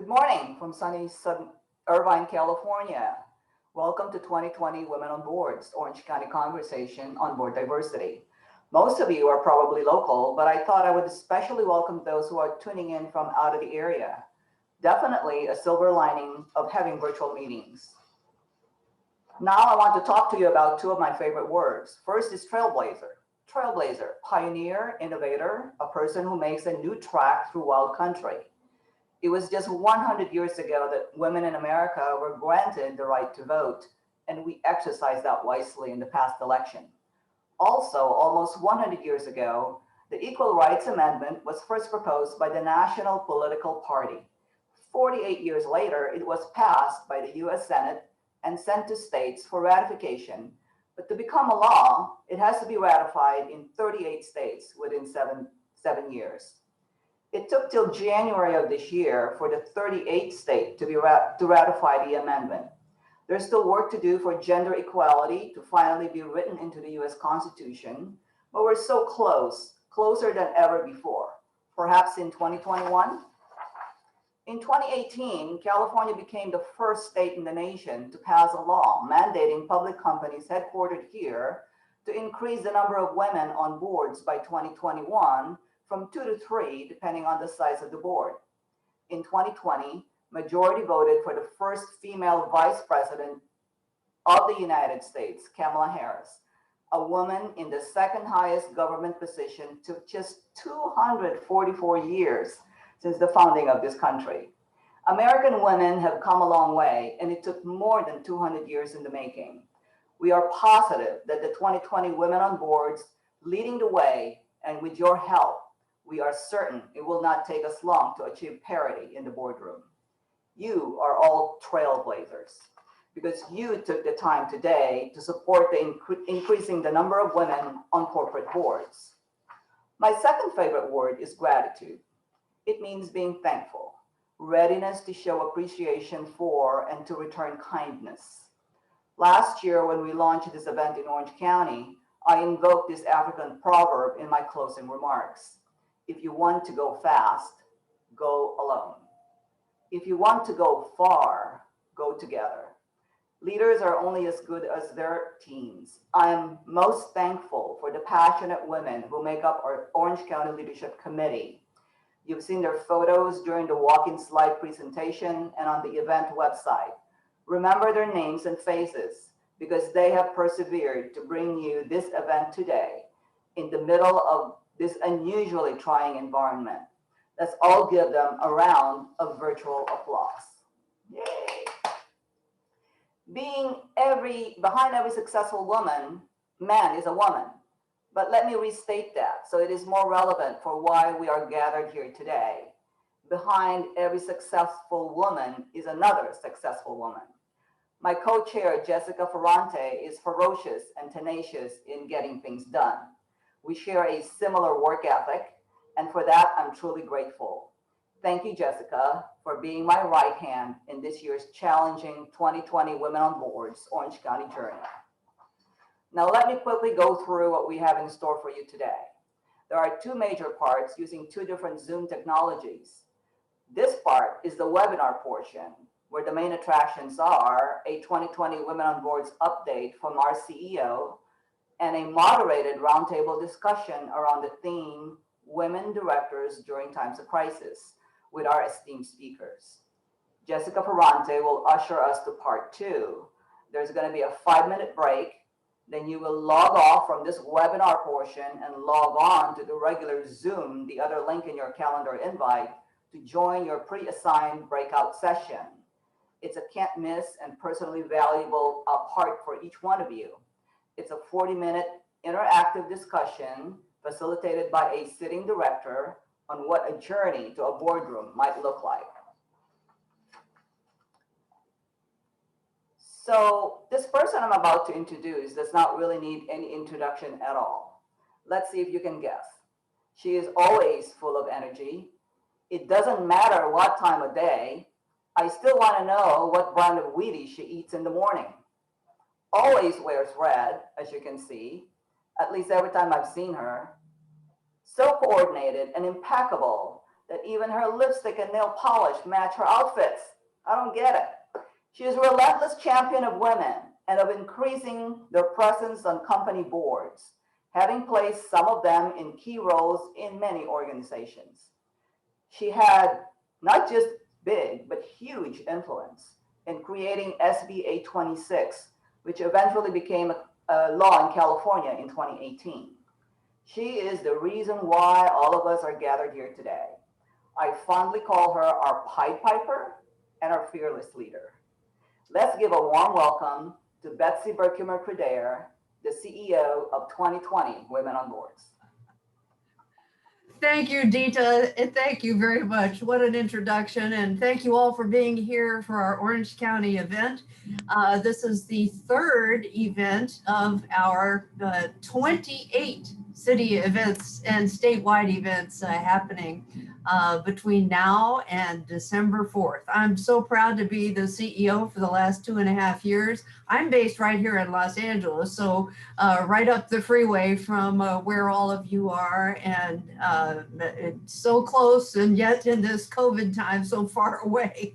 Good morning from sunny Irvine, California. Welcome to 2020 Women on Boards, Orange County Conversation on Board Diversity. Most of you are probably local, but I thought I would especially welcome those who are tuning in from out of the area. Definitely a silver lining of having virtual meetings. Now I want to talk to you about two of my favorite words. First is trailblazer. Trailblazer, pioneer, innovator, a person who makes a new track through wild country. It was just 100 years ago that women in America were granted the right to vote, and we exercised that wisely in the past election. Also, almost 100 years ago, the Equal Rights Amendment was first proposed by the National Political Party. 48 years later, it was passed by the US Senate and sent to states for ratification. But to become a law, it has to be ratified in 38 states within seven years. It took till January of this year for the 38th state to ratify the amendment. There's still work to do for gender equality to finally be written into the US Constitution, but we're so close, closer than ever before. Perhaps in 2021? In 2018, California became the first state in the nation to pass a law mandating public companies headquartered here to increase the number of women on boards by 2021 from 2 to 3, depending on the size of the board. In 2020, majority voted for the first female vice president of the United States, Kamala Harris. A woman in the second highest government position took just 244 years since the founding of this country. American women have come a long way, and it took more than 200 years in the making. We are positive that the 2020 Women on Boards leading the way, and with your help, we are certain it will not take us long to achieve parity in the boardroom. You are all trailblazers because you took the time today to support increasing the number of women on corporate boards. My second favorite word is gratitude. It means being thankful, readiness to show appreciation for and to return kindness. Last year, when we launched this event in Orange County, I invoked this African proverb in my closing remarks. If you want to go fast, go alone. If you want to go far, go together. Leaders are only as good as their teams. I am most thankful for the passionate women who make up our Orange County Leadership Committee. You've seen their photos during the walk-in slide presentation and on the event website. Remember their names and faces because they have persevered to bring you this event today in the middle of this unusually trying environment. Let's all give them a round of virtual applause. Yay! Behind every successful man is a woman. But let me restate that so it is more relevant for why we are gathered here today. Behind every successful woman is another successful woman. My co-chair, Jessica Ferrante, is ferocious and tenacious in getting things done. We share a similar work ethic, and for that, I'm truly grateful. Thank you, Jessica, for being my right hand in this year's challenging 2020 Women on Boards Orange County journey. Now, let me quickly go through what we have in store for you today. There are two major parts using two different Zoom technologies. This part is the webinar portion, where the main attractions are a 2020 Women on Boards update from our CEO and a moderated roundtable discussion around the theme Women Directors During Times of Crisis with our esteemed speakers. Jessica Ferrante will usher us to part two. There's going to be a 5-minute break. Then you will log off from this webinar portion and log on to the regular Zoom, the other link in your calendar invite, to join your pre-assigned breakout session. It's a can't miss and personally valuable part for each one of you. It's a 40-minute interactive discussion facilitated by a sitting director on what a journey to a boardroom might look like. So this person I'm about to introduce does not really need any introduction at all. Let's see if you can guess. She is always full of energy. It doesn't matter what time of day. I still want to know what brand of Wheaties she eats in the morning. Always wears red, as you can see, at least every time I've seen her. So coordinated and impeccable that even her lipstick and nail polish match her outfits. I don't get it. She is a relentless champion of women and of increasing their presence on company boards, having placed some of them in key roles in many organizations. She had not just big, but huge influence in creating SB 26, which eventually became a law in California in 2018. She is the reason why all of us are gathered here today. I fondly call her our Pied Piper and our fearless leader. Let's give a warm welcome to Betsy Berkumer-Crudere, the CEO of 2020 Women on Boards. Thank you, Dita, and thank you very much. What an introduction, and thank you all for being here for our Orange County event. This is the third event of our 28 city events and statewide events happening between now and December 4th. I'm so proud to be the CEO for the last 2.5 years. I'm based right here in Los Angeles, so right up the freeway from where all of you are, and it's so close, and yet in this COVID time so far away.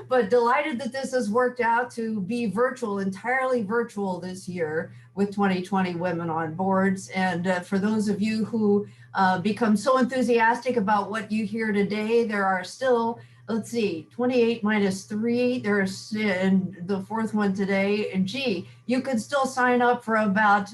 But delighted that this has worked out to be virtual, entirely virtual this year with 2020 Women on Boards. And for those of you who become so enthusiastic about what you hear today, there are still, let's see, 28 minus 3, there's in the fourth one today, and gee, you could still sign up for about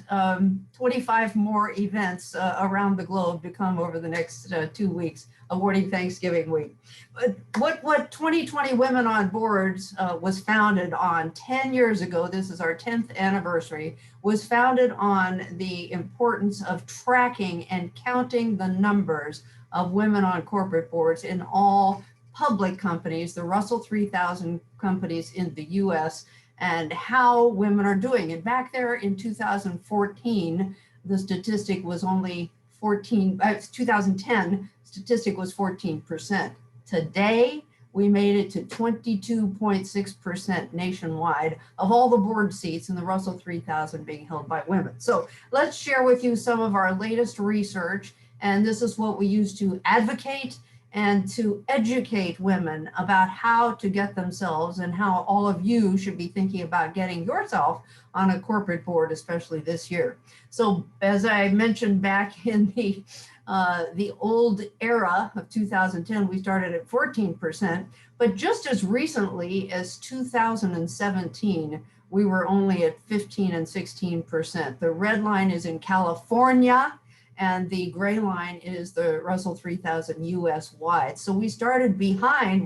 25 more events around the globe to come over the next 2 weeks, awarding Thanksgiving week. But what 2020 Women on Boards was founded on 10 years ago, this is our 10th anniversary, was founded on the importance of tracking and counting the numbers of women on corporate boards in all public companies, the Russell 3000 companies in the US, and how women are doing. And back there in 2014, the statistic was only 2010, statistic was 14%. Today, we made it to 22.6% nationwide of all the board seats in the Russell 3000 being held by women. So let's share with you some of our latest research, and this is what we use to advocate and to educate women about how to get themselves, and how all of you should be thinking about getting yourself on a corporate board, especially this year. So as I mentioned back in the old era of 2010, we started at 14%, but just as recently as 2017, we were only at 15 and 16%. The red line is in California, and the gray line is the Russell 3000 US wide. So we started behind,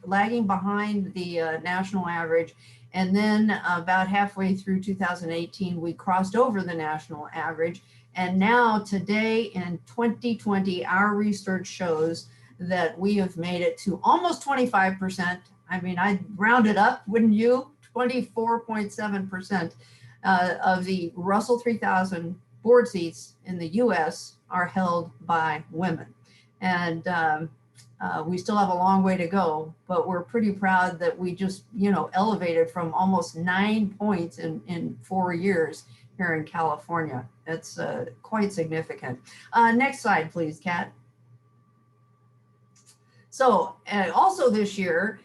lagging behind the national average. And then about halfway through 2018, we crossed over the national average. And now today in 2020, our research shows that we have made it to almost 25%. I mean, I'd round it up, wouldn't you? 24.7% of the Russell 3000 board seats in the US are held by women. And we still have a long way to go, but we're pretty proud that we just, elevated from almost 9 points in 4 years here in California. That's quite significant. Next slide, please, Kat. So also this year,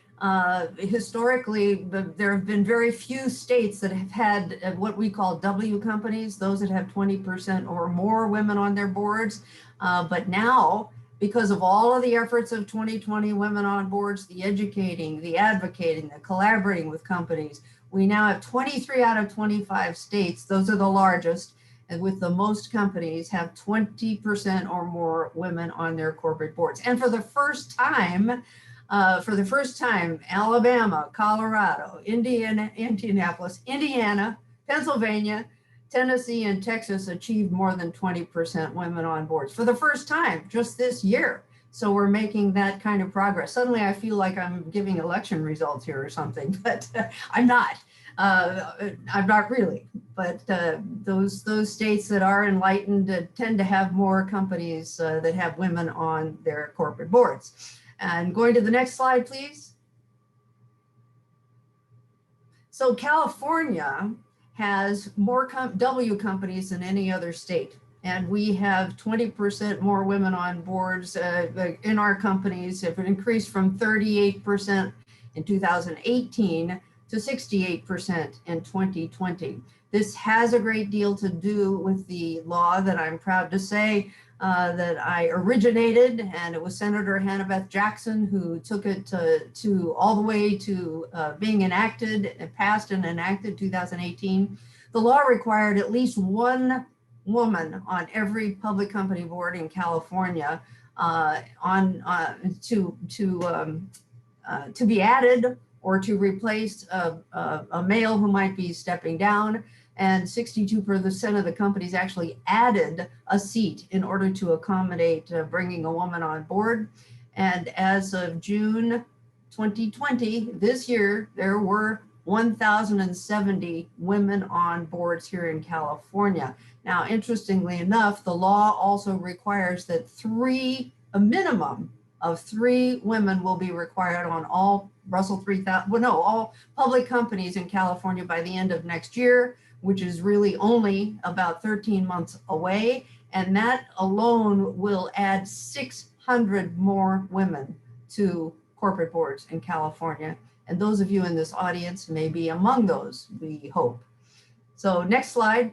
historically, there have been very few states that have had what we call W companies, those that have 20% or more women on their boards. But now, because of all of the efforts of 2020 Women on Boards, the educating, the advocating, the collaborating with companies, we now have 23 out of 25 states, those are the largest, and with the most companies have 20% or more women on their corporate boards. And for the first time, Alabama, Colorado, Indianapolis, Indiana, Pennsylvania, Tennessee, and Texas achieved more than 20% women on boards for the first time just this year. So we're making that kind of progress. Suddenly I feel like I'm giving election results here or something, but I'm not. I'm not really, but those states that are enlightened tend to have more companies that have women on their corporate boards. And going to the next slide, please. So California has more W companies than any other state. and we have 20% more women on boards in our companies. If it increased from 38% in 2018 to 68% in 2020. This has a great deal to do with the law that I'm proud to say that I originated, and it was Senator Hannah Beth Jackson who took it to all the way to being enacted, passed and enacted 2018. The law required at least one woman on every public company board in California to be added or to replace a male who might be stepping down. And 62% of the companies actually added a seat in order to accommodate bringing a woman on board. And as of June 2020, this year, there were 1,070 women on boards here in California. Now, interestingly enough, the law also requires that a minimum of 3 women will be required on all Russell 3000, well, no, all public companies in California by the end of next year, which is really only about 13 months away. And that alone will add 600 more women to corporate boards in California. And those of you in this audience may be among those, we hope. So next slide.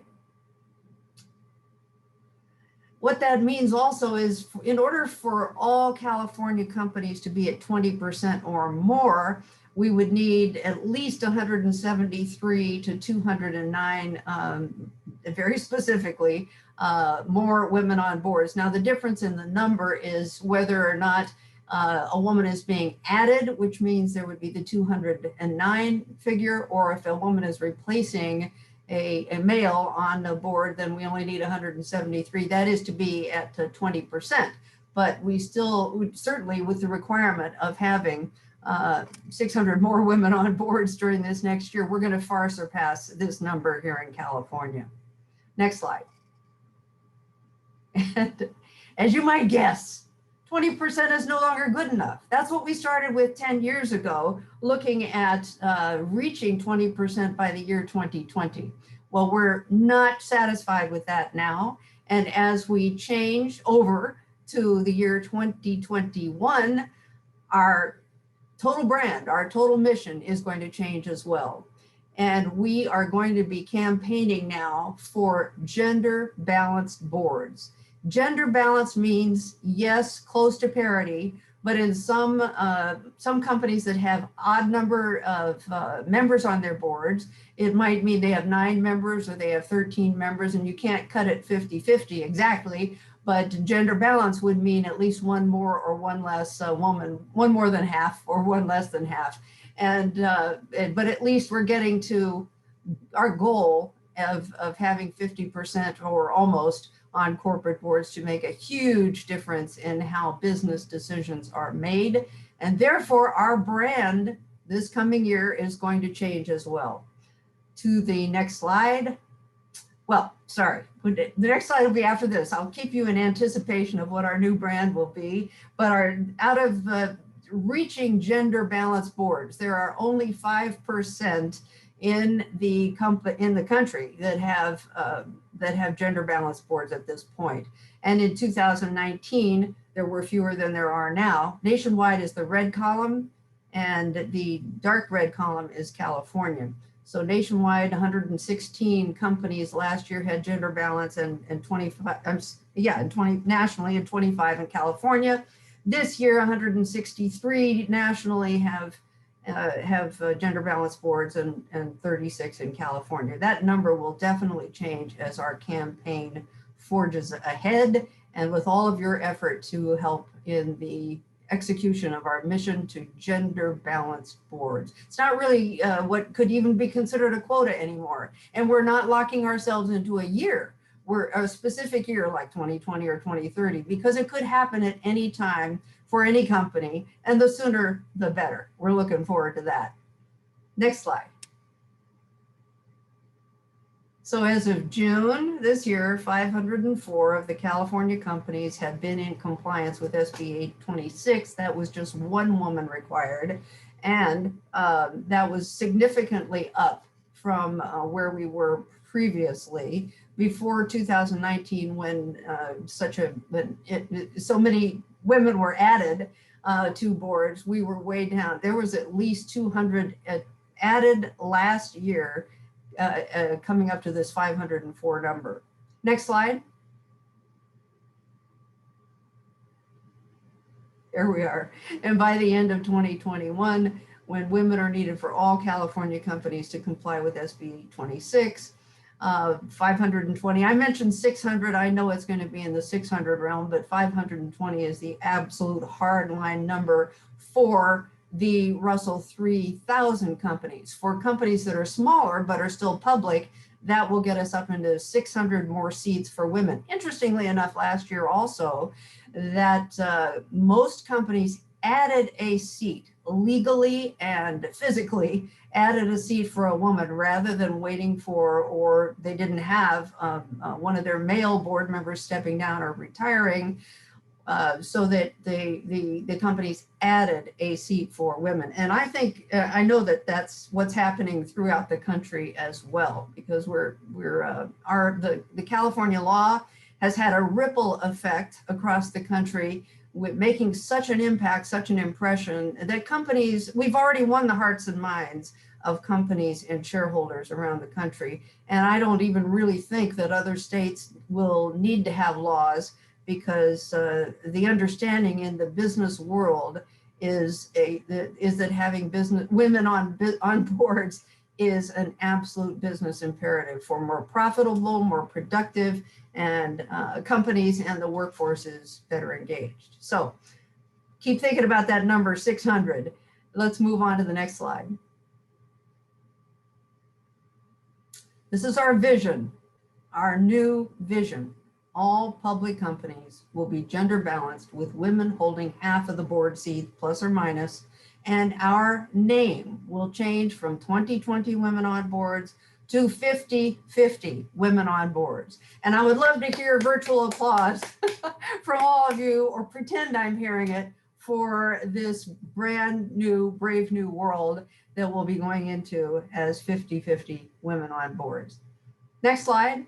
What that means also is in order for all California companies to be at 20% or more, we would need at least 173 to 209, very specifically, more women on boards. Now, the difference in the number is whether or not a woman is being added, which means there would be the 209 figure, or if a woman is replacing a male on the board, then we only need 173. That is to be at 20%. But we still, certainly with the requirement of having 600 more women on boards during this next year, we're going to far surpass this number here in California. Next slide. And as you might guess, 20% is no longer good enough. That's what we started with 10 years ago, looking at reaching 20% by the year 2020. Well, we're not satisfied with that now. And as we change over to the year 2021, our total brand, our total mission is going to change as well. And we are going to be campaigning now for gender balanced boards. Gender balance means, yes, close to parity, but in some companies that have odd number of members on their boards, it might mean they have 9 members or they have 13 members, and you can't cut it 50-50 exactly, but gender balance would mean at least one more or one less woman, one more than half or one less than half. And but at least we're getting to our goal of having 50% or almost on corporate boards to make a huge difference in how business decisions are made. And therefore our brand this coming year is going to change as well. To the next slide. Well, sorry, the next slide will be after this. I'll keep you in anticipation of what our new brand will be, but out of reaching gender balanced boards, there are only 5% in the country that have gender balanced boards at this point. And in 2019, there were fewer than there are now. Nationwide is the red column, and the dark red column is California. So nationwide, 116 companies last year had gender balance, and 25, nationally, and 25 in California. This year, 163 nationally have gender balance boards, and 36 in California. That number will definitely change as our campaign forges ahead, and with all of your effort to help in the execution of our mission to gender balanced boards. It's not really what could even be considered a quota anymore. And we're not locking ourselves into a year. We're a specific year like 2020 or 2030, because it could happen at any time for any company, and the sooner the better. We're looking forward to that. Next slide. So as of June this year, 504 of the California companies have been in compliance with SB 826. That was just one woman required. And that was significantly up from where we were previously. before 2019, when so many women were added to boards, we were way down. There was at least 200 added last year, coming up to this 504 number. Next slide. There we are. And by the end of 2021, when women are needed for all California companies to comply with SB 26, 520. I mentioned 600. I know it's going to be in the 600 realm, but 520 is the absolute hard line number for the Russell 3000 companies. For companies that are smaller but are still public, that will get us up into 600 more seats for women. Interestingly enough, last year also, that most companies added a seat legally and physically, added a seat for a woman rather than waiting for, or they didn't have one of their male board members stepping down or retiring, so that the companies added a seat for women. And I think, I know that that's what's happening throughout the country as well, because the California law has had a ripple effect across the country, with making such an impact, such an impression that companies, we've already won the hearts and minds of companies and shareholders around the country. And I don't even really think that other states will need to have laws, because the understanding in the business world is that having women on boards is an absolute business imperative for more profitable, more productive, and companies and the workforce is better engaged. So keep thinking about that number 600. Let's move on to the next slide. This is our vision, our new vision. All public companies will be gender balanced, with women holding half of the board seats, plus or minus, and our name will change from 2020 Women on Boards to 50/50 Women on Boards. And I would love to hear virtual applause from all of you, or pretend I'm hearing it, for this brand new, brave new world that we'll be going into as 50/50 Women on Boards. Next slide.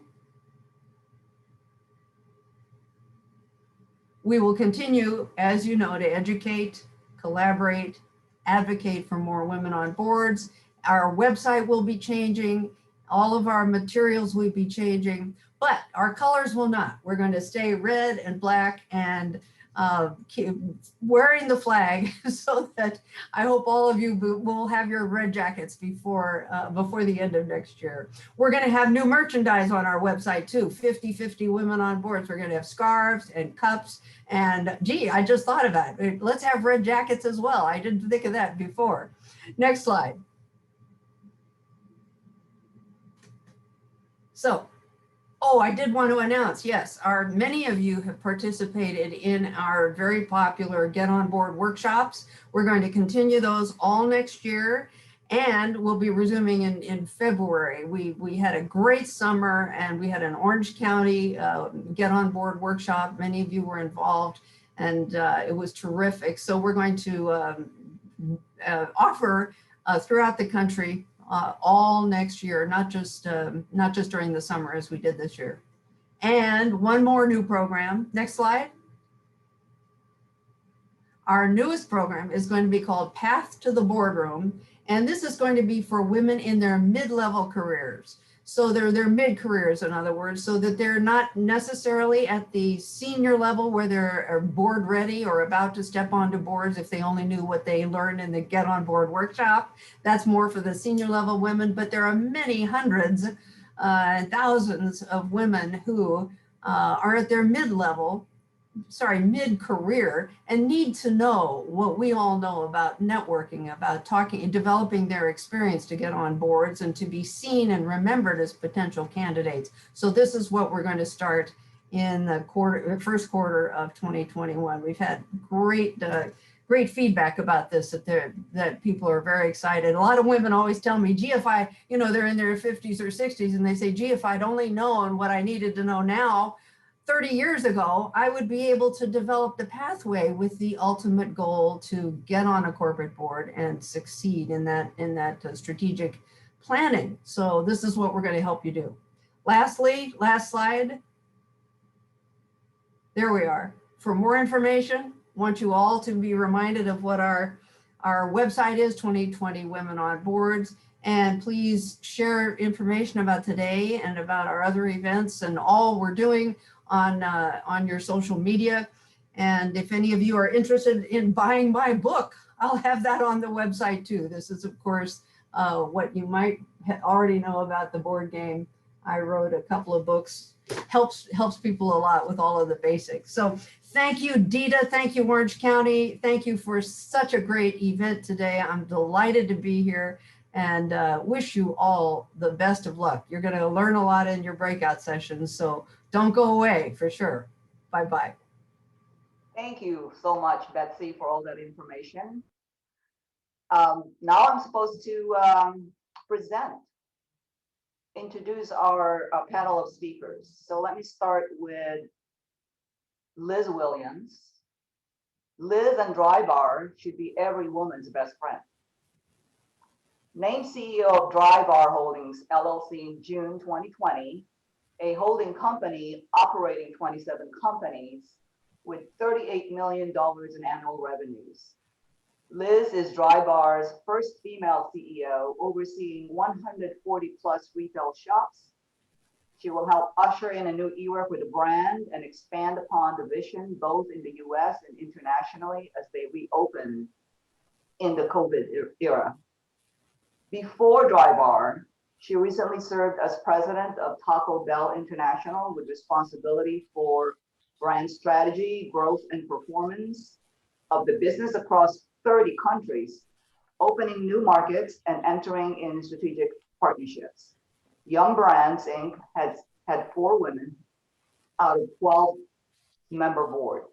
We will continue, as you know, to educate, collaborate, advocate for more women on boards. Our website will be changing. All of our materials will be changing, but our colors will not. We're going to stay red and black and keep wearing the flag, so that I hope all of you will have your red jackets before the end of next year. We're going to have new merchandise on our website too, 50/50 Women on Boards. We're going to have scarves and cups, and gee, I just thought about it. Let's have red jackets as well. I didn't think of that before. Next slide. So, oh, I did want to announce, yes, many of you have participated in our very popular Get On Board workshops. We're going to continue those all next year, and we'll be resuming in February. We had a great summer, and we had an Orange County Get On Board workshop. Many of you were involved, and it was terrific. So we're going to offer throughout the country all next year, not just during the summer as we did this year. And one more new program. Next slide. Our newest program is going to be called Path to the Boardroom, and this is going to be for women in their mid-level careers. So they're their mid-careers, in other words, so that they're not necessarily at the senior level where they're board ready or about to step onto boards if they only knew what they learned in the Get On Board workshop. That's more for the senior level women, but there are many hundreds and thousands of women who are at their mid-career and need to know what we all know about networking, about talking and developing their experience to get on boards and to be seen and remembered as potential candidates. So this is what we're going to start in the first quarter of 2021. We've had great feedback about this, that people are very excited. A lot of women always tell me, gee, if they're in their 50s or 60s, and they say, gee, if I'd only known what I needed to know now 30 years ago, I would be able to develop the pathway with the ultimate goal to get on a corporate board and succeed in that strategic planning. So this is what we're going to help you do. Lastly, last slide. There we are. For more information, want you all to be reminded of what our website is, 2020 Women on Boards. And please share information about today and about our other events and all we're doing on your social media. And if any of you are interested in buying my book, I'll have that on the website too. This is, of course, what you might already know about the board game. I wrote a couple of books, helps people a lot with all of the basics. So thank you, Dita. Thank you, Orange County. Thank you for such a great event today. I'm delighted to be here and wish you all the best of luck. You're going to learn a lot in your breakout sessions, so don't go away for sure. Bye-bye. Thank you so much, Betsy, for all that information. Now I'm supposed to introduce our panel of speakers. So let me start with Liz Williams. Liz and Drybar should be every woman's best friend. Named CEO of Drybar Holdings LLC in June 2020, a holding company operating 27 companies with $38 million in annual revenues. Liz is Drybar's first female CEO, overseeing 140 plus retail shops. She will help usher in a new era for the brand and expand upon the vision both in the US and internationally as they reopen in the COVID era. Before Drybar, she recently served as president of Taco Bell International with responsibility for brand strategy, growth, and performance of the business across 30 countries, opening new markets and entering in strategic partnerships. Young Brands, Inc. has had 4 women out of 12 member board,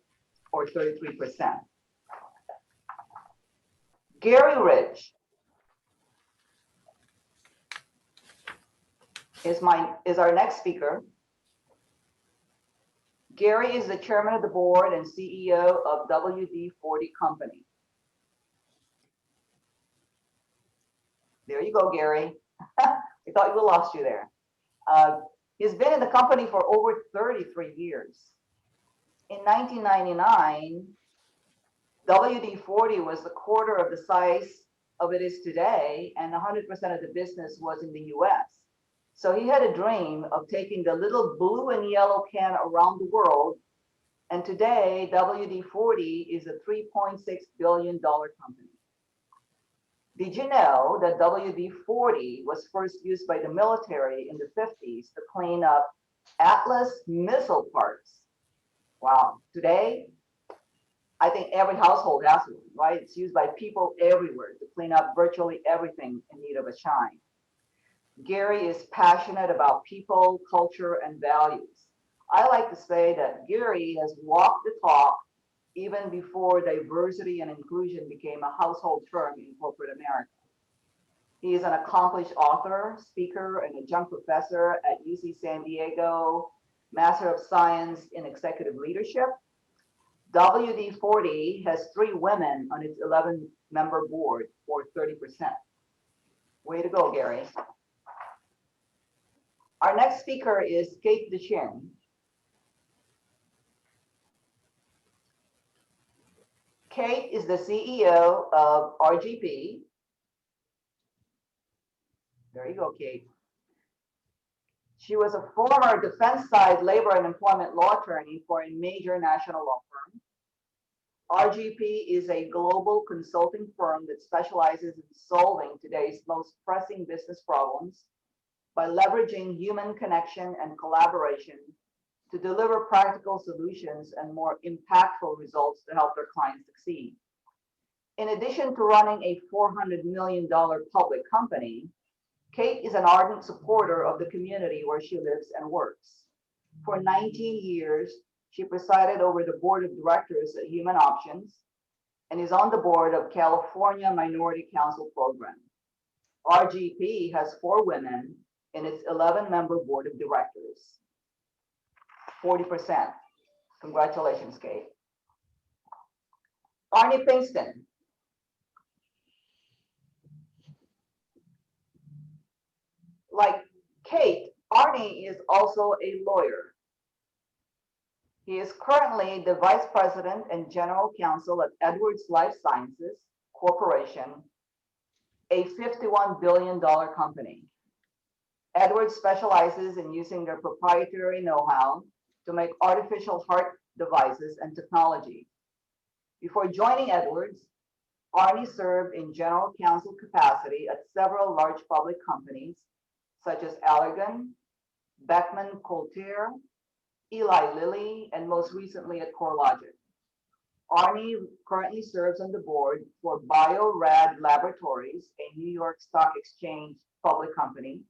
or 33%. Gary Ridge is our next speaker. Gary is the chairman of the board and CEO of WD-40 Company. There you go, Gary. We thought we lost you there. He's been in the company for over 33 years. In 1999, WD-40 was a quarter of the size of it is today, and 100% of the business was in the US. So he had a dream of taking the little blue and yellow can around the world. And today, WD-40 is a $3.6 billion company. Did you know that WD-40 was first used by the military in the 50s to clean up Atlas missile parts? Wow. Today, I think every household has one, right? It's used by people everywhere to clean up virtually everything in need of a shine. Gary is passionate about people, culture, and values. I like to say that Gary has walked the talk even before diversity and inclusion became a household term in corporate America. He is an accomplished author, speaker, and adjunct professor at UC San Diego, Master of Science in Executive Leadership. WD-40 has 3 women on its 11-member board, or 30%. Way to go, Gary. Our next speaker is Kate Duchenne. Kate is the CEO of RGP. There you go, Kate. She was a former defense side labor and employment law attorney for a major national law firm. RGP is a global consulting firm that specializes in solving today's most pressing business problems by leveraging human connection and collaboration to deliver practical solutions and more impactful results to help their clients succeed. In addition to running a $400 million public company, Kate is an ardent supporter of the community where she lives and works. For 19 years, she presided over the board of directors at Human Options and is on the board of California Minority Council Program. RGP has 4 women in its 11-member board of directors. 40%. Congratulations, Kate. Arnie Pinkston. Like Kate, Arnie Arnie is also a lawyer. He is currently the Vice President and General Counsel at Edwards Life Sciences Corporation, a $51 billion company. Edwards specializes in using their proprietary know-how to make artificial heart devices and technology. Before joining Edwards, Arnie served in general counsel capacity at several large public companies such as Allergan, Beckman Coulter, Eli Lilly, and most recently at CoreLogic. Arnie currently serves on the board for BioRad Laboratories, a New York Stock Exchange public company,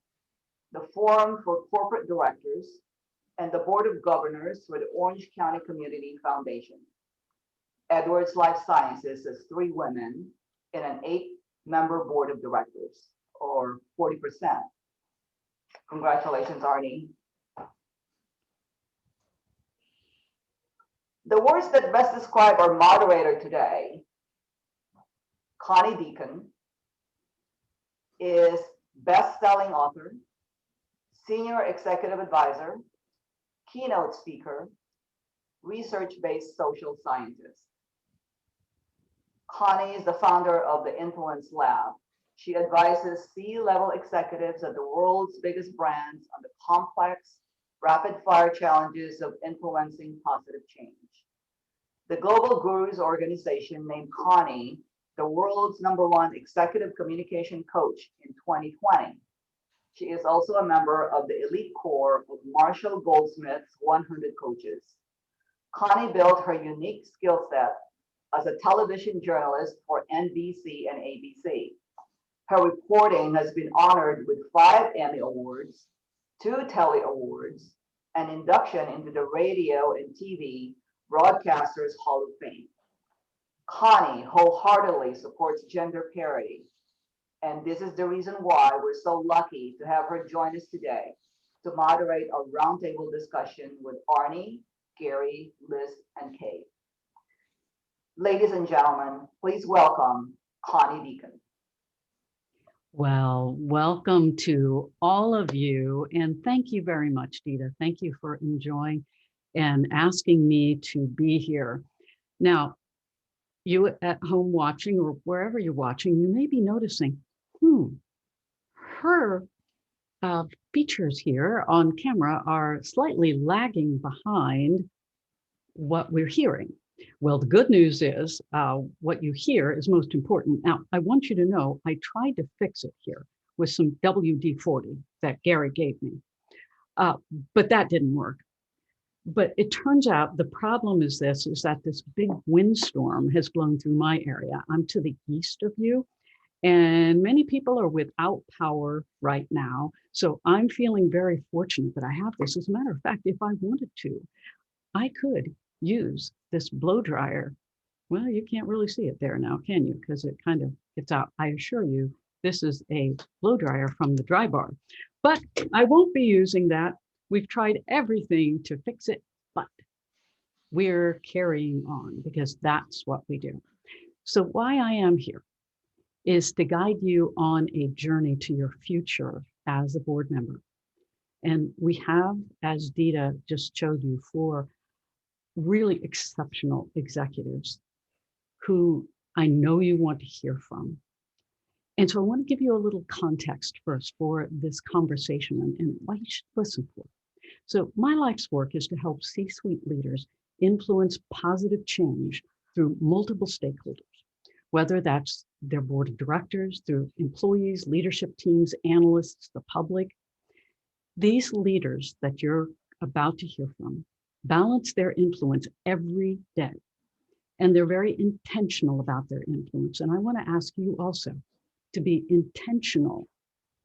the Forum for Corporate Directors, and the Board of Governors for the Orange County Community Foundation. Edwards Life Sciences has 3 women in an 8-member board of directors, or 40%. Congratulations, Arnie. The words that best describe our moderator today, Connie Deacon, is best-selling author, senior executive advisor, keynote speaker, research-based social scientist. Connie is the founder of the Influence Lab. She advises C-level executives at the world's biggest brands on the complex, rapid-fire challenges of influencing positive change. The Global Gurus organization named Connie the world's #1 executive communication coach in 2020. She is also a member of the elite core of Marshall Goldsmith's 100 coaches. Connie built her unique skill set as a television journalist for NBC and ABC. Her reporting has been honored with 5 Emmy Awards, 2 Telly Awards, and induction into the Radio and TV Broadcasters Hall of Fame. Connie wholeheartedly supports gender parity, and this is the reason why we're so lucky to have her join us today to moderate a roundtable discussion with Arnie, Gary, Liz, and Kate. Ladies and gentlemen, please welcome Connie Deacon. Well, welcome to all of you, and thank you very much, Dita. Thank you for enjoying and asking me to be here. Now, you at home watching or wherever you're watching, you may be noticing, her features here on camera are slightly lagging behind what we're hearing. Well, the good news is what you hear is most important. Now, I want you to know I tried to fix it here with some WD-40 that Gary gave me, but that didn't work. But it turns out the problem is that this big windstorm has blown through my area. I'm to the east of you, and many people are without power right now. So I'm feeling very fortunate that I have this. As a matter of fact, if I wanted to, I could use this blow dryer. Well, you can't really see it there now, can you? Because it kind of gets out. I assure you, this is a blow dryer from the dry bar. But I won't be using that. We've tried everything to fix it, but we're carrying on because that's what we do. So why I am here is to guide you on a journey to your future as a board member. And we have, as Dita just showed you, 4 really exceptional executives who I know you want to hear from. And so I want to give you a little context first for this conversation and why you should listen for. So my life's work is to help C-suite leaders influence positive change through multiple stakeholders, whether that's their board of directors, through employees, leadership teams, analysts, the public. These leaders that you're about to hear from balance their influence every day, and they're very intentional about their influence. And I want to ask you also to be intentional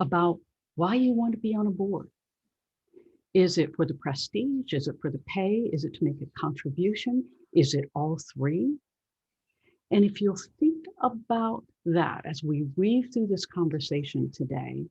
about why you want to be on a board. Is it for the prestige? Is it for the pay? Is it to make a contribution? Is it all 3? And if you'll think about that as we weave through this conversation today,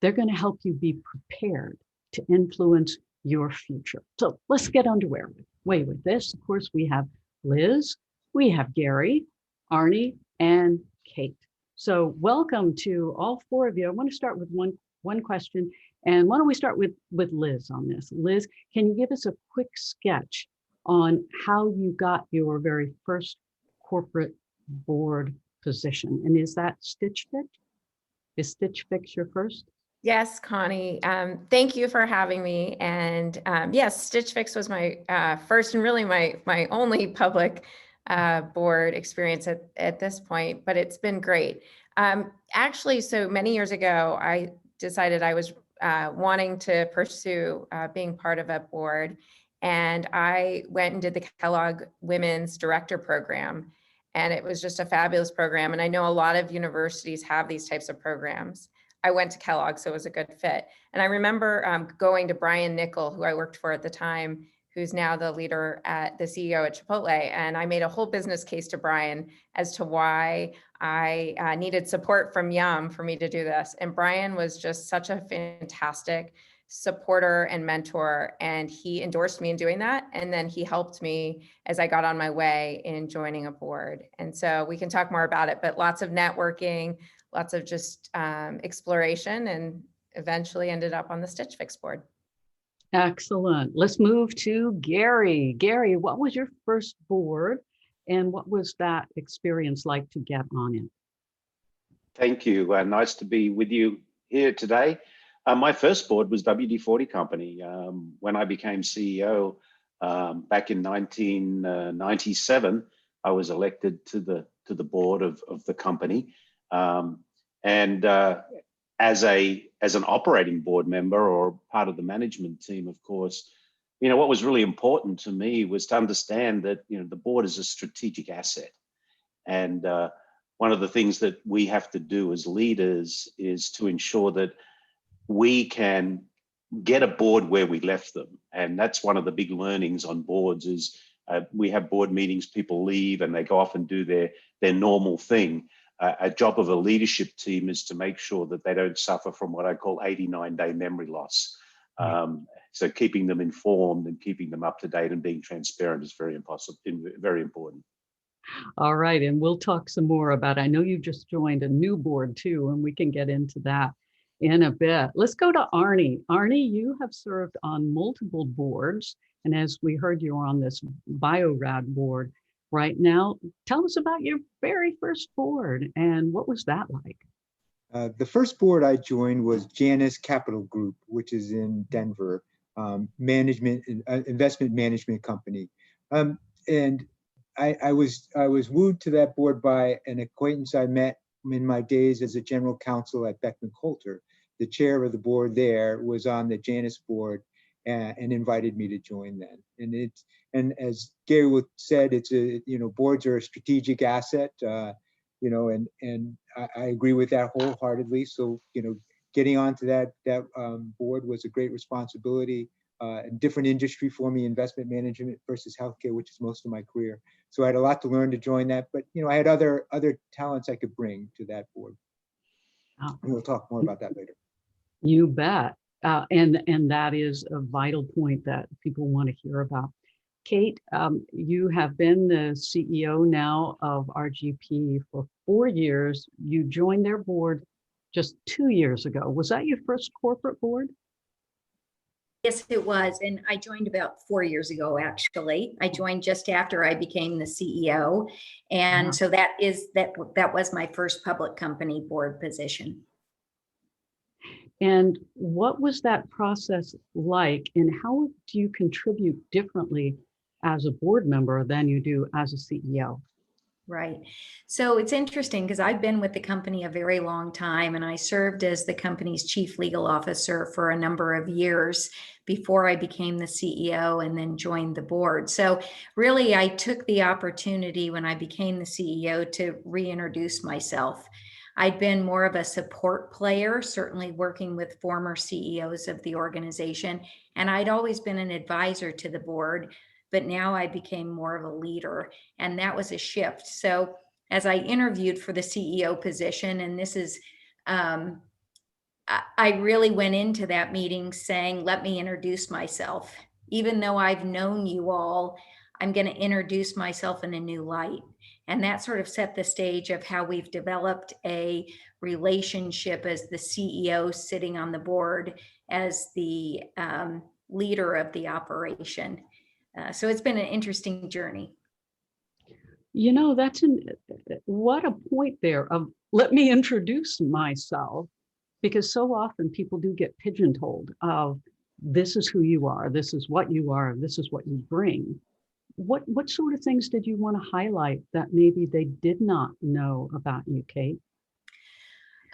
they're going to help you be prepared to influence your future. So let's get underway with this. Of course, we have Liz, we have Gary, Arnie, and Kate. So welcome to all 4 of you. I want to start with one question, And why don't we start with Liz on this? Liz, can you give us a quick sketch on how you got your very first corporate board position? And is that Stitch Fix? Is Stitch Fix your first? Yes, Connie. Thank you for having me. And yes, Stitch Fix was my first and really my only public board experience at this point, but it's been great. Actually, so many years ago, I decided I was wanting to pursue being part of a board. And I went and did the Kellogg Women's Director Program. And it was just a fabulous program. And I know a lot of universities have these types of programs. I went to Kellogg, so it was a good fit. And I remember going to Brian Nickel, who I worked for at the time, who's now the leader at the CEO at Chipotle. And I made a whole business case to Brian as to why I needed support from Yum for me to do this. And Brian was just such a fantastic supporter and mentor, and he endorsed me in doing that. And then he helped me as I got on my way in joining a board. And so we can talk more about it, but lots of networking, lots of just exploration, and eventually ended up on the Stitch Fix board. Excellent. Let's move to Gary. Gary, what was your first board and what was that experience like to get on it? Thank you. Nice to be with you here today. My first board was WD-40 Company. When I became CEO back in 1997, I was elected to the board of the company. As an operating board member or part of the management team, of course, what was really important to me was to understand that the board is a strategic asset, and one of the things that we have to do as leaders is to ensure that we can get a board where we left them. And that's one of the big learnings on boards is we have board meetings, people leave and they go off and do their normal thing. A job of a leadership team is to make sure that they don't suffer from what I call 89-day memory loss. So keeping them informed and keeping them up to date and being transparent is very important. All right, and we'll talk some more about, I know you just joined a new board too, and we can get into that in a bit. Let's go to Arnie. Arnie, you have served on multiple boards, and as we heard, you were on this BioRad board right now. Tell us about your very first board and what was that like? The first board I joined was Janus Capital Group, which is in Denver, investment management company. And I was wooed to that board by an acquaintance I met in my days as a general counsel at Beckman Coulter. The chair of the board there was on the Janus board and invited me to join then. And as Gary said, boards are a strategic asset, and I agree with that wholeheartedly. So, getting onto that board was a great responsibility. A different industry for me, investment management versus healthcare, which is most of my career. So I had a lot to learn to join that, but I had other talents I could bring to that board. And we'll talk more about that later. You bet. And that is a vital point that people want to hear about. Kate, you have been the CEO now of RGP for 4 years. You joined their board just 2 years ago. Was that your first corporate board? Yes, it was. And I joined about 4 years ago, actually. I joined just after I became the CEO. And so that was my first public company board position. And what was that process like? And how do you contribute differently as a board member than you do as a CEO? Right. So it's interesting because I've been with the company a very long time, and I served as the company's chief legal officer for a number of years before I became the CEO and then joined the board. So really, I took the opportunity when I became the CEO to reintroduce myself. I'd been more of a support player, certainly working with former CEOs of the organization, and I'd always been an advisor to the board. But now I became more of a leader, and that was a shift. So as I interviewed for the CEO position, and this is, I really went into that meeting saying, let me introduce myself. Even though I've known you all, I'm going to introduce myself in a new light. And that sort of set the stage of how we've developed a relationship as the CEO sitting on the board as the leader of the operation. So it's been an interesting journey. You know, what a point there of let me introduce myself, because so often people do get pigeonholed of this is who you are, this is what you are, this is what you bring. What sort of things did you want to highlight that maybe they did not know about you, Kate?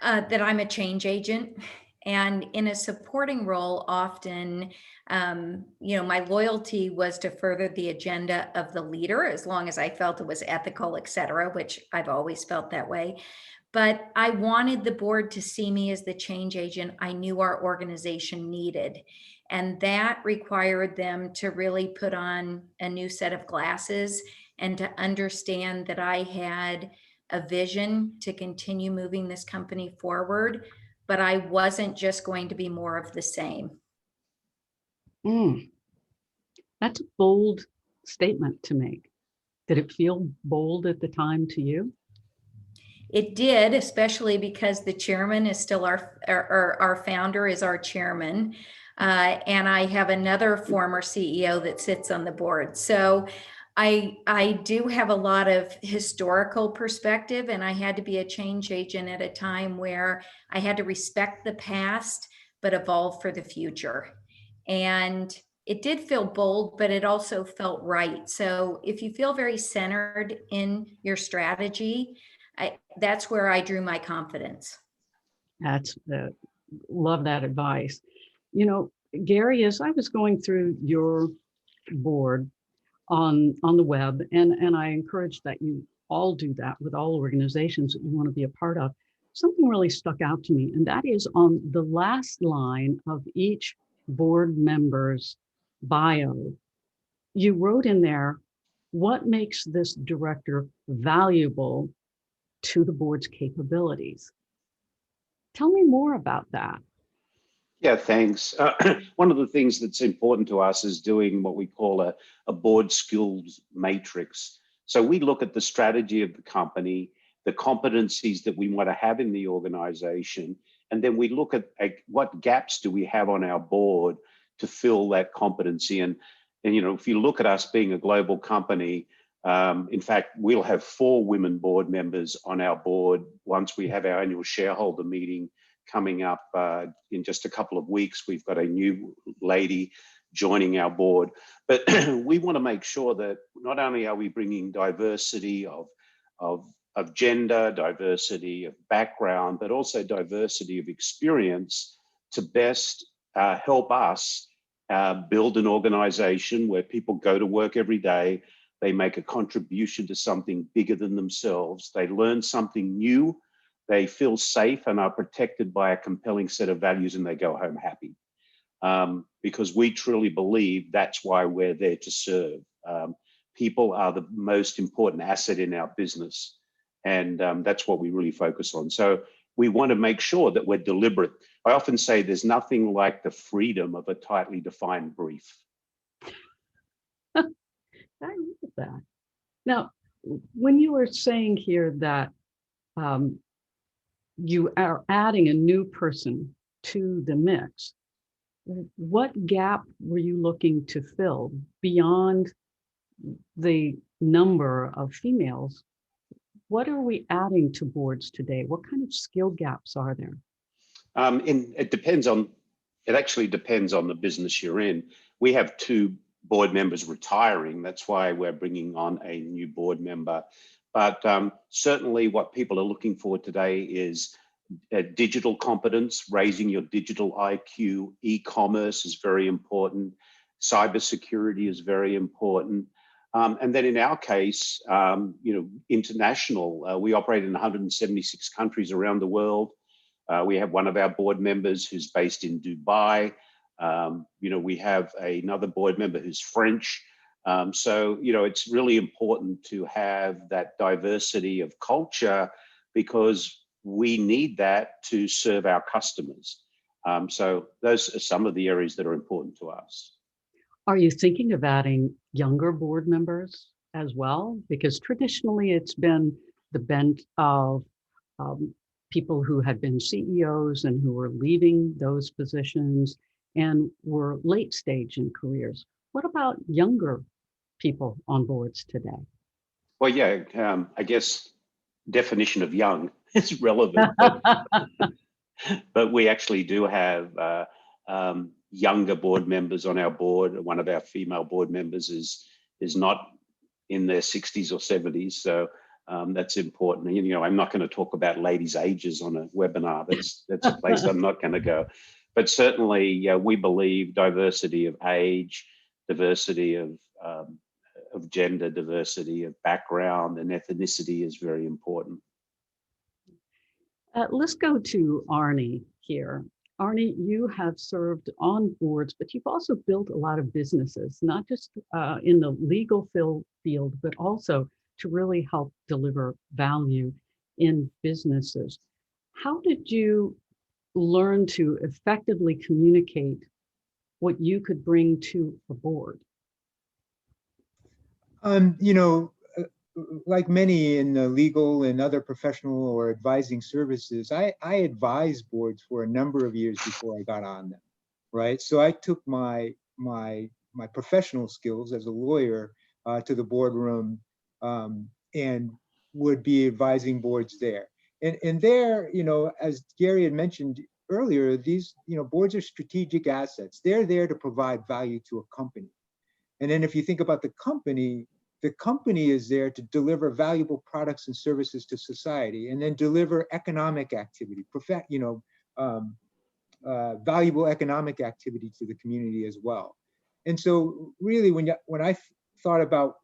That I'm a change agent. And in a supporting role, often, my loyalty was to further the agenda of the leader, as long as I felt it was ethical, et cetera, which I've always felt that way. But I wanted the board to see me as the change agent I knew our organization needed. And that required them to really put on a new set of glasses and to understand that I had a vision to continue moving this company forward, but I wasn't just going to be more of the same. That's a bold statement to make. Did it feel bold at the time to you? It did, especially because the chairman is still our founder is our chairman. And I have another former CEO that sits on the board. So I do have a lot of historical perspective, and I had to be a change agent at a time where I had to respect the past, but evolve for the future. And it did feel bold, but it also felt right. So if you feel very centered in your strategy, that's where I drew my confidence. Love that advice. You know, Gary, as I was going through your board on the web, and I encourage that you all do that with all organizations that you want to be a part of, something really stuck out to me, and that is on the last line of each board member's bio. You wrote in there, what makes this director valuable to the board's capabilities? Tell me more about that. Yeah, thanks. One of the things that's important to us is doing what we call a board skills matrix. So we look at the strategy of the company, the competencies that we want to have in the organization, and then we look at what gaps do we have on our board to fill that competency. And if you look at us being a global company, in fact, we'll have 4 women board members on our board once we have our annual shareholder meeting coming up in just a couple of weeks. We've got a new lady joining our board, but we want to make sure that not only are we bringing diversity of gender, diversity of background, but also diversity of experience to best help us build an organization where people go to work every day, they make a contribution to something bigger than themselves, they learn something new, they feel safe and are protected by a compelling set of values, and they go home happy. Because we truly believe that's why we're there to serve. People are the most important asset in our business, and that's what we really focus on. So we want to make sure that we're deliberate. I often say there's nothing like the freedom of a tightly defined brief. I love that. Now, when you were saying here that you are adding a new person to the mix, what gap were you looking to fill beyond the number of females? What are we adding to boards today? What kind of skill gaps are there? It actually depends on the business you're in. We have 2 board members retiring. That's why we're bringing on a new board member. But certainly what people are looking for today is digital competence, raising your digital IQ. E-commerce is very important. Cybersecurity is very important. And then in our case, international, we operate in 176 countries around the world. We have one of our board members who's based in Dubai. We have another board member who's French. So it's really important to have that diversity of culture because we need that to serve our customers. So those are some of the areas that are important to us. Are you thinking of adding younger board members as well? Because traditionally it's been the bent of people who had been CEOs and who were leaving those positions and were late stage in careers. What about younger people on boards today? Well, yeah, I guess definition of young is relevant, but we actually do have younger board members on our board. One of our female board members is not in their 60s or 70s, so that's important. You know, I'm not going to talk about ladies' ages on a webinar. That's a place I'm not going to go. But certainly, we believe diversity of age, diversity of gender, diversity of background and ethnicity is very important. Let's go to Arnie here. Arnie, you have served on boards, but you've also built a lot of businesses, not just in the legal field, but also to really help deliver value in businesses. How did you learn to effectively communicate what you could bring to a board? You know, like many in the legal and other professional or advising services, I advised boards for a number of years before I got on them, right? So I took my professional skills as a lawyer to the boardroom and would be advising boards there. And there, you know, as Gary had mentioned earlier, these, you know, boards are strategic assets. They're there to provide value to a company. And then if you think about the company is there to deliver valuable products and services to society, and then deliver economic activity, valuable economic activity to the community as well. And so really when I thought about,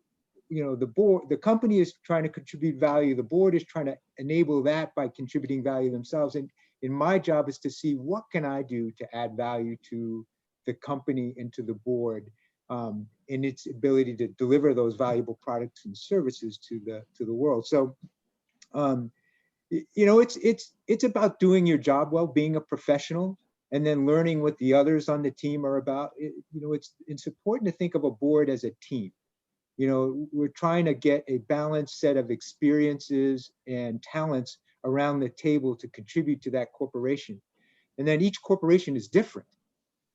you know, the company is trying to contribute value, the board is trying to enable that by contributing value themselves. And my job is to see what can I do to add value to the company and to the board in its ability to deliver those valuable products and services to the world. So, you know, it's about doing your job well, being a professional, and then learning what the others on the team are about. You know, it's important to think of a board as a team. You know, we're trying to get a balanced set of experiences and talents around the table to contribute to that corporation. And then each corporation is different.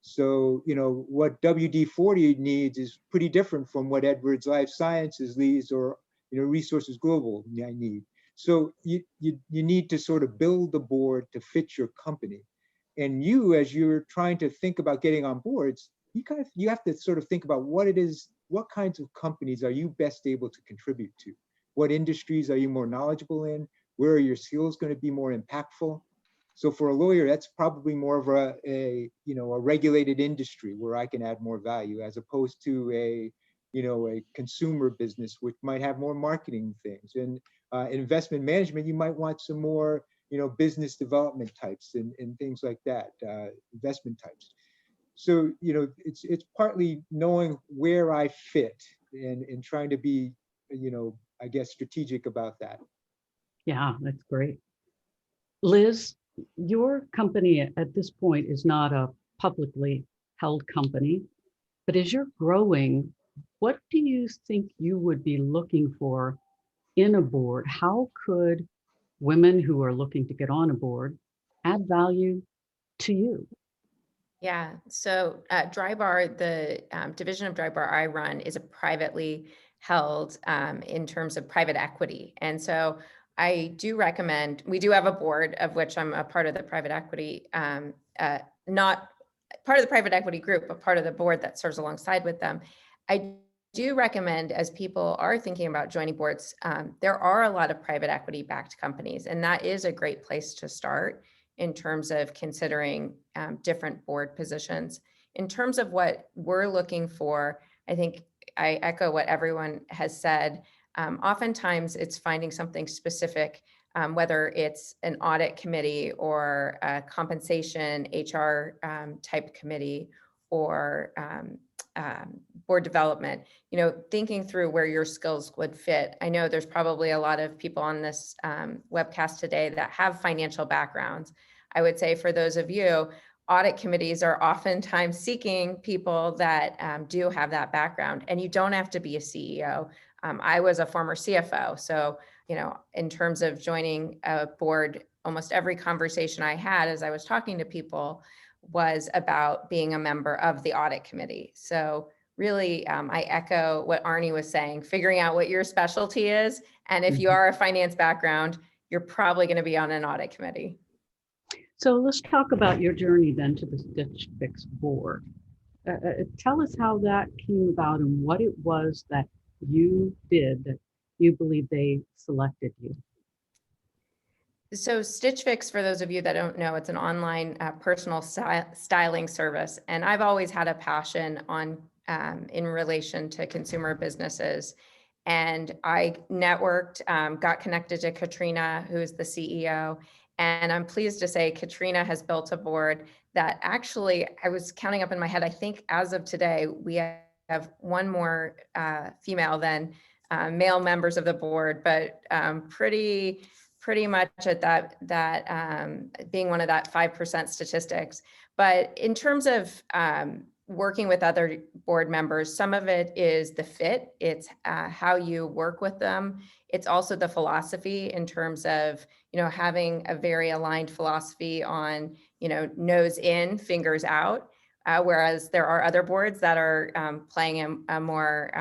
So, you know, what WD-40 needs is pretty different from what Edwards Life Sciences needs, or, you know, Resources Global need. So you need to sort of build the board to fit your company. And you, as you're trying to think about getting on boards, you have to sort of think about what it is, what kinds of companies are you best able to contribute to? What industries are you more knowledgeable in? Where are your skills going to be more impactful? So for a lawyer, that's probably more of a regulated industry where I can add more value, as opposed to a consumer business, which might have more marketing things. And investment management, you might want some more, you know, business development types and things like that, investment types. So, you know, it's partly knowing where I fit and trying to be, you know, I guess, strategic about that. Yeah, that's great. Liz, your company at this point is not a publicly held company, but as you're growing, what do you think you would be looking for in a board? How could women who are looking to get on a board add value to you? Yeah, so Drybar, the division of Drybar I run, is a privately held in terms of private equity. And so I do recommend, we do have a board of which I'm a part of the private equity, not part of the private equity group, but part of the board that serves alongside with them. I do recommend, as people are thinking about joining boards, there are a lot of private equity backed companies, and that is a great place to start in terms of considering different board positions. In terms of what we're looking for, I think I echo what everyone has said. Oftentimes it's finding something specific, whether it's an audit committee or a compensation HR type committee, or board development, you know, thinking through where your skills would fit. I know there's probably a lot of people on this webcast today that have financial backgrounds. I would say for those of you, audit committees are oftentimes seeking people that do have that background, and you don't have to be a CEO. I was a former CFO. So, in terms of joining a board, almost every conversation I had as I was talking to people was about being a member of the audit committee. So really, I echo what Arnie was saying, figuring out what your specialty is. And if you are a finance background, you're probably going to be on an audit committee. So let's talk about your journey then to the Stitch Fix board. Tell us how that came about and what it was that you did that you believe they selected you. So Stitch Fix, for those of you that don't know, it's an online personal styling service. And I've always had a passion on in relation to consumer businesses. And I networked, got connected to Katrina, who is the CEO. And I'm pleased to say Katrina has built a board that actually, I was counting up in my head, I think as of today, we have one more female than male members of the board, but pretty much at that being one of that 5% statistics. But in terms of working with other board members, some of it is the fit. It's how you work with them. It's also the philosophy in terms of, having a very aligned philosophy on, nose in, fingers out. Whereas there are other boards that are playing a more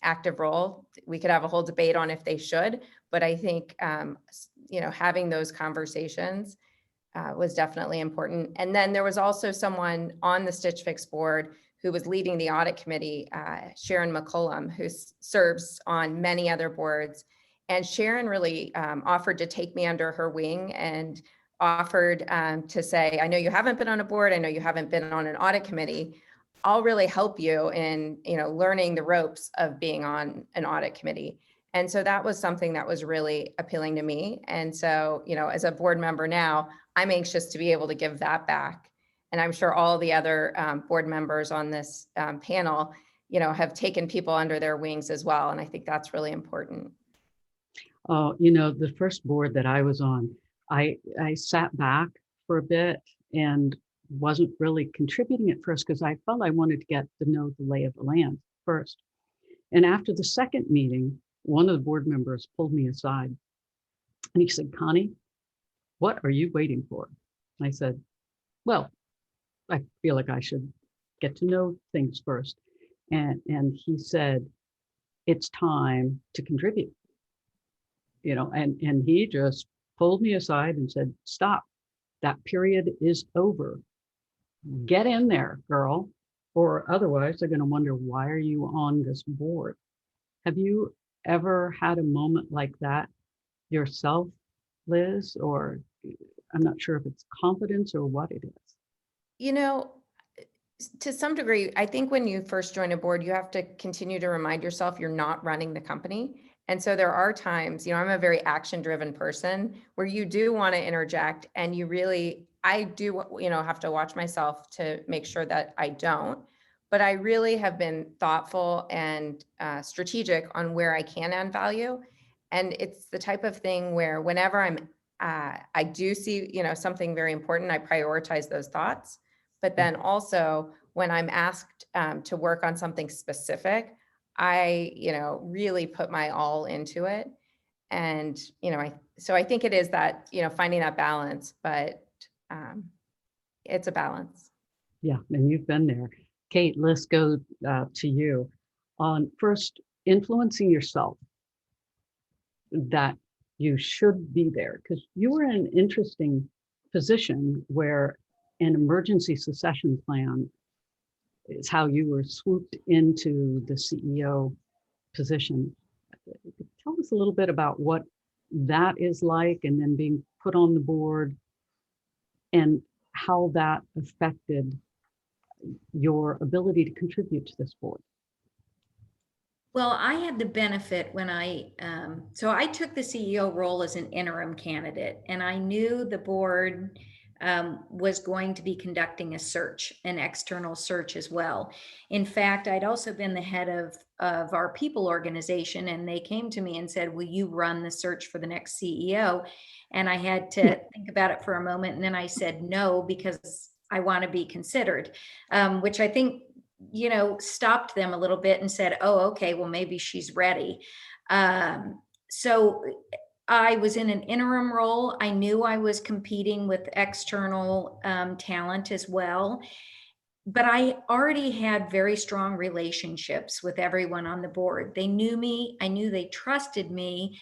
active role. We could have a whole debate on if they should, but I think, having those conversations was definitely important. And then there was also someone on the Stitch Fix board who was leading the audit committee, Sharon McCollum, who serves on many other boards. And Sharon really offered to take me under her wing and offered to say, I know you haven't been on a board, I know you haven't been on an audit committee. I'll really help you in, learning the ropes of being on an audit committee. And so that was something that was really appealing to me. And so, as a board member now, I'm anxious to be able to give that back. And I'm sure all the other board members on this panel, have taken people under their wings as well. And I think that's really important. The first board that I was on, I sat back for a bit and wasn't really contributing at first because I felt I wanted to get to know the lay of the land first. And after the second meeting, one of the board members pulled me aside and he said, Connie, what are you waiting for? I said, well, I feel like I should get to know things first. And he said, it's time to contribute. And he just pulled me aside and said, stop, that period is over. Get in there, girl, or otherwise they're going to wonder, why are you on this board? Have you ever had a moment like that yourself, Liz? Or I'm not sure if it's confidence or what it is. To some degree, I think when you first join a board, you have to continue to remind yourself you're not running the company. And so there are times, I'm a very action-driven person where you do want to interject and I do, have to watch myself to make sure that I don't. But I really have been thoughtful and strategic on where I can add value. And it's the type of thing where whenever I do see, something very important, I prioritize those thoughts. But then also when I'm asked to work on something specific, I, really put my all into it. And, so I think it is that, finding that balance, but it's a balance. Yeah, and you've been there. Kate, let's go to you on first influencing yourself that you should be there, because you were in an interesting position where an emergency succession plan is how you were swooped into the CEO position. Tell us a little bit about what that is like, and then being put on the board and how that affected your ability to contribute to this board. Well, I had the benefit when so I took the CEO role as an interim candidate, and I knew the board was going to be conducting a search, an external search as well. In fact, I'd also been the head of our people organization, and they came to me and said, will you run the search for the next CEO? And I had to think about it for a moment. And then I said no, because I want to be considered, which I think stopped them a little bit and said, oh, okay, well, maybe she's ready. So I was in an interim role. I knew I was competing with external talent as well. But I already had very strong relationships with everyone on the board. They knew me. I knew they trusted me.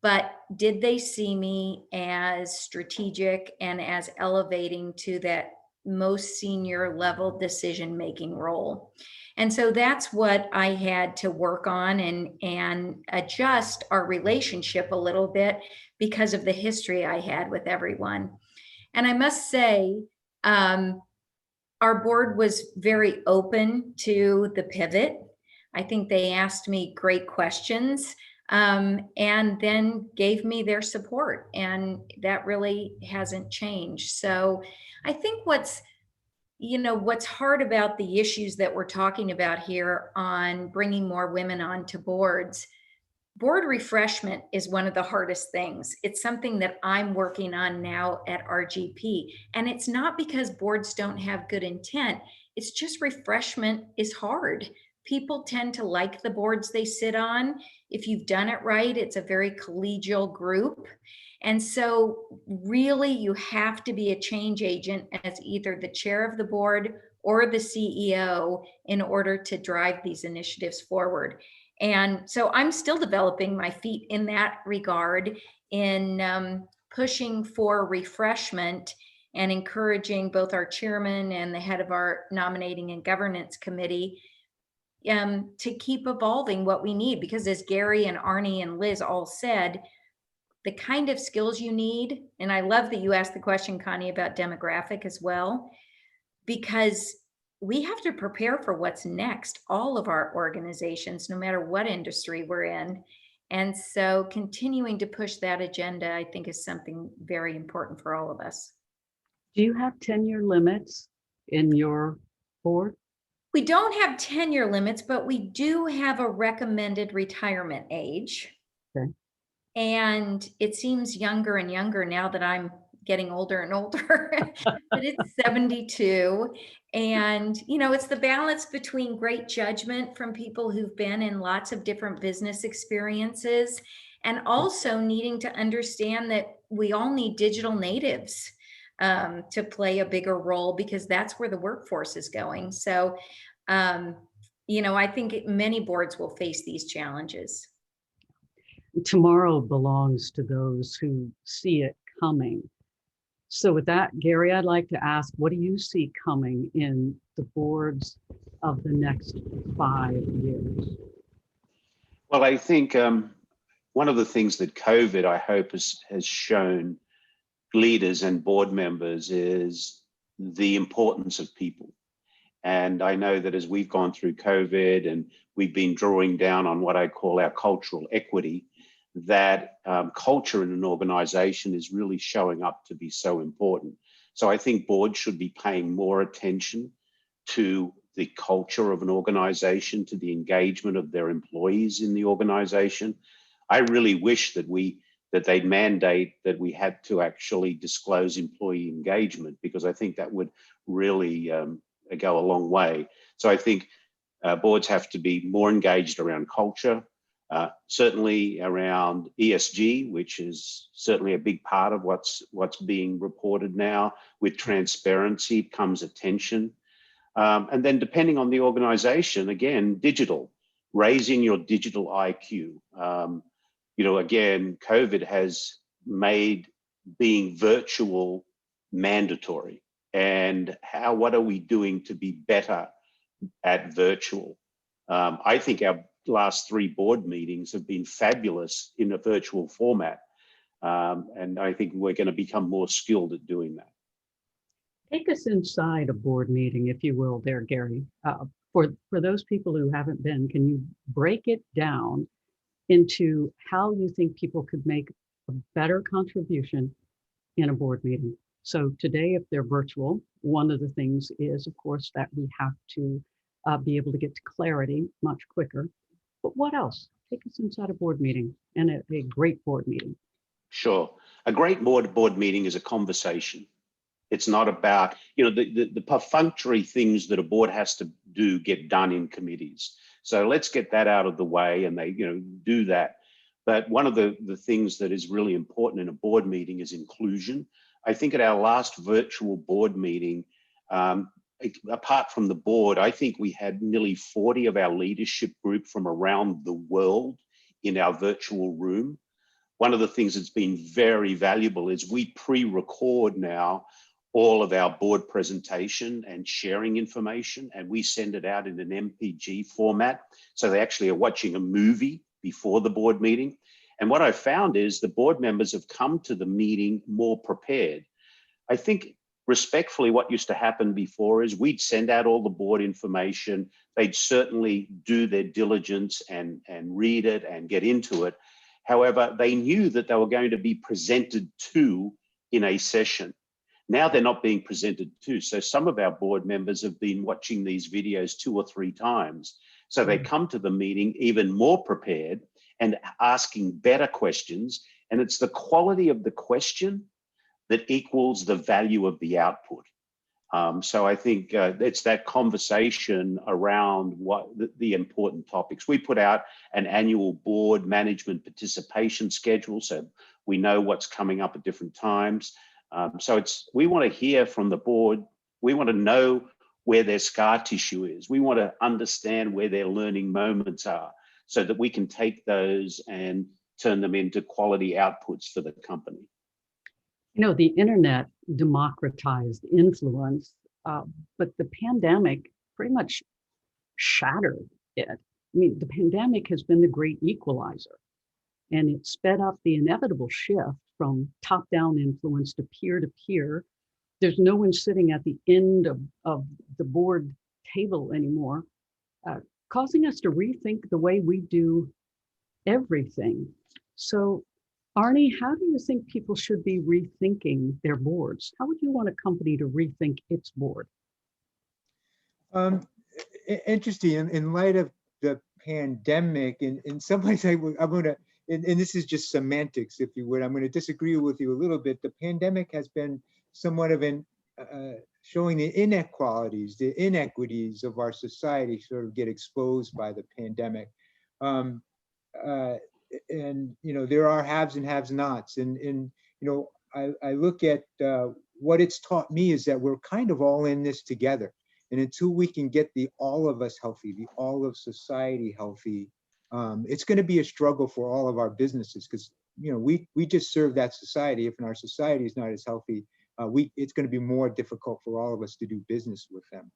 But did they see me as strategic and as elevating to that most senior level decision-making role? And so that's what I had to work on and adjust our relationship a little bit because of the history I had with everyone. And I must say, our board was very open to the pivot. I think they asked me great questions and then gave me their support. And that really hasn't changed. So I think what's hard about the issues that we're talking about here on bringing more women onto boards, board refreshment is one of the hardest things. It's something that I'm working on now at RGP. And it's not because boards don't have good intent. It's just refreshment is hard. People tend to like the boards they sit on. If you've done it right, it's a very collegial group. And so really you have to be a change agent as either the chair of the board or the CEO in order to drive these initiatives forward. And so I'm still developing my feet in that regard in pushing for refreshment and encouraging both our chairman and the head of our nominating and governance committee to keep evolving what we need. Because as Gary and Arnie and Liz all said, the kind of skills you need, and I love that you asked the question, Connie, about demographic as well, because we have to prepare for what's next, all of our organizations, no matter what industry we're in. And so continuing to push that agenda, I think, is something very important for all of us. Do you have tenure limits in your board? We don't have tenure limits, but we do have a recommended retirement age. Okay. And it seems younger and younger now that I'm getting older and older, but it's 72. And, it's the balance between great judgment from people who've been in lots of different business experiences and also needing to understand that we all need digital natives to play a bigger role because that's where the workforce is going. So, I think many boards will face these challenges. Tomorrow belongs to those who see it coming. So with that, Gary, I'd like to ask, what do you see coming in the boards of the next 5 years? Well, I think one of the things that COVID, I hope, has shown leaders and board members is the importance of people. And I know that as we've gone through COVID and we've been drawing down on what I call our cultural equity, that culture in an organization is really showing up to be so important. So I think boards should be paying more attention to the culture of an organization, to the engagement of their employees in the organization. I really wish that they mandate that we had to actually disclose employee engagement, because I think that would really go a long way. So I think boards have to be more engaged around culture, certainly around ESG, which is certainly a big part of what's being reported now. With transparency comes attention. And then depending on the organization, again, digital, raising your digital IQ. Again, COVID has made being virtual mandatory. And what are we doing to be better at virtual? I think our last 3 board meetings have been fabulous in a virtual format. And I think we're going to become more skilled at doing that. Take us inside a board meeting, if you will, there, Gary. For those people who haven't been, can you break it down into how you think people could make a better contribution in a board meeting? So today, if they're virtual, one of the things is, of course, that we have to be able to get to clarity much quicker. But what else? Take us inside a board meeting and a great board meeting. Sure. A great board meeting is a conversation. It's not about, the perfunctory things that a board has to do get done in committees. So let's get that out of the way and they, do that. But one of the things that is really important in a board meeting is inclusion. I think at our last virtual board meeting, apart from the board, I think we had nearly 40 of our leadership group from around the world in our virtual room. One of the things that's been very valuable is we pre-record now all of our board presentation and sharing information, and we send it out in an MPG format. So they actually are watching a movie before the board meeting. And what I found is the board members have come to the meeting more prepared. I think respectfully, what used to happen before is we'd send out all the board information. They'd certainly do their diligence and read it and get into it. However, they knew that they were going to be presented to in a session. Now they're not being presented to. So some of our board members have been watching these videos 2 or 3 times. So they come to the meeting even more prepared and asking better questions. And it's the quality of the question that equals the value of the output. So I think it's that conversation around what the important topics. We put out an annual board management participation schedule, so we know what's coming up at different times. So we want to hear from the board. We want to know where their scar tissue is. We want to understand where their learning moments are so that we can take those and turn them into quality outputs for the company. The internet democratized influence, but the pandemic pretty much shattered it. I mean, the pandemic has been the great equalizer, and it sped up the inevitable shift from top-down influence to peer-to-peer. There's no one sitting at the end of the board table anymore, causing us to rethink the way we do everything. So, Arnie, how do you think people should be rethinking their boards? How would you want a company to rethink its board? Interesting. In light of the pandemic, in some ways, I'm going to, and this is just semantics, if you would, I'm going to disagree with you a little bit. The pandemic has been somewhat of an showing the inequalities, the inequities of our society sort of get exposed by the pandemic. And there are haves and have-nots, and I look at what it's taught me is that we're kind of all in this together, and until we can get the all of us healthy, the all of society healthy, it's going to be a struggle for all of our businesses, because we just serve that society. If our society is not as healthy, it's going to be more difficult for all of us to do business with them.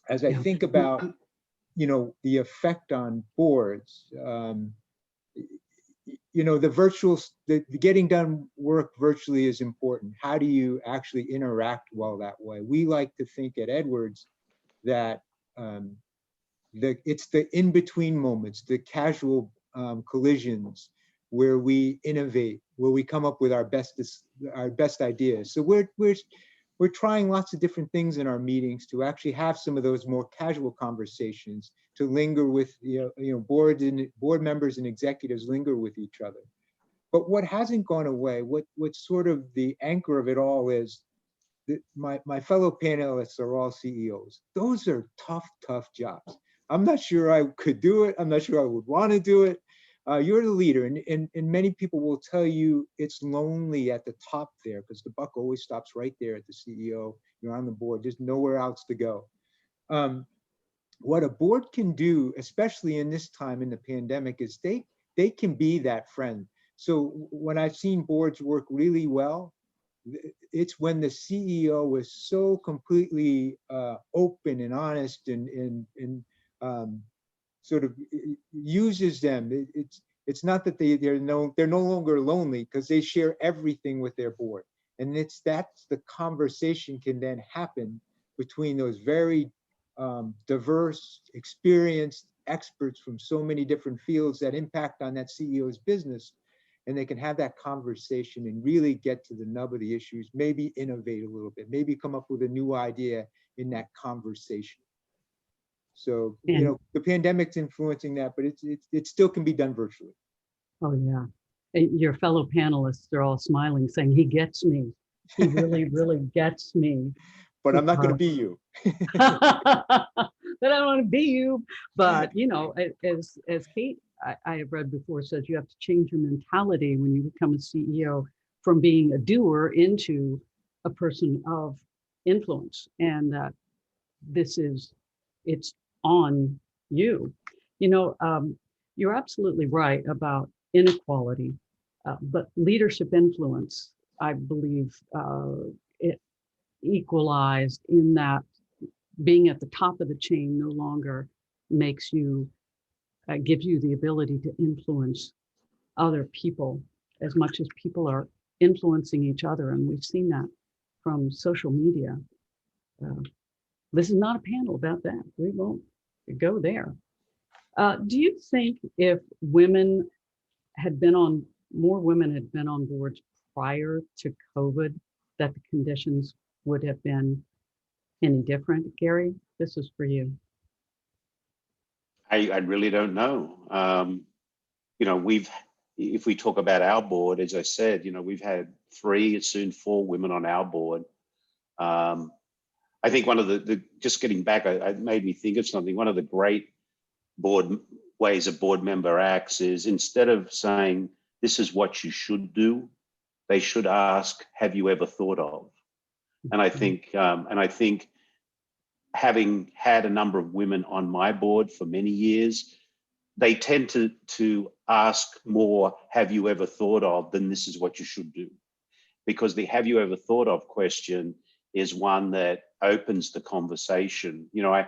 As I think about the effect on boards, the getting done work virtually is important. How do you actually interact well that way? We like to think at Edwards that it's the in-between moments, the casual collisions where we innovate, where we come up with our best ideas. So we're trying lots of different things in our meetings to actually have some of those more casual conversations, to linger with board members and executives linger with each other. But what hasn't gone away, what's sort of the anchor of it all is that my fellow panelists are all CEOs. Those are tough jobs. I'm not sure I could do it. I'm not sure I would want to do it. You're the leader, and many people will tell you it's lonely at the top there because the buck always stops right there at the CEO. You're on the board. There's nowhere else to go. What a board can do, especially in this time in the pandemic, is they can be that friend. So when I've seen boards work really well, it's when the CEO is so completely open and honest and sort of uses them. It's not that they're no longer lonely, because they share everything with their board, and that's the conversation can then happen between those very diverse, experienced experts from so many different fields that impact on that CEO's business, and they can have that conversation and really get to the nub of the issues, maybe innovate a little bit, maybe come up with a new idea in that conversation. So, the pandemic's influencing that, but it still can be done virtually. Oh, yeah. Your fellow panelists are all smiling, saying, he gets me. He really, really gets me. But I'm not going to be you. But I don't want to be you. But you know, as Kate, I have read before, says you have to change your mentality when you become a CEO from being a doer into a person of influence, and that it's on you. You know, you're absolutely right about inequality, but leadership influence, I believe, it equalized in that being at the top of the chain no longer makes you, gives you the ability to influence other people as much as people are influencing each other. And we've seen that from social media. This is not a panel about that. We won't go there. Do you think if women had been on, more women had been on boards prior to COVID, that the conditions would have been any different? Gary, this is for you. I really don't know. You know, if we talk about our board, as I said, you know, we've had 3, soon 4 women on our board. I think one of the just getting back, it made me think of something. One of the great board ways a board member acts is, instead of saying, this is what you should do, they should ask, have you ever thought of? And I think having had a number of women on my board for many years, they tend to ask more, have you ever thought of, than this is what you should do. Because the have you ever thought of question is one that opens the conversation. You know,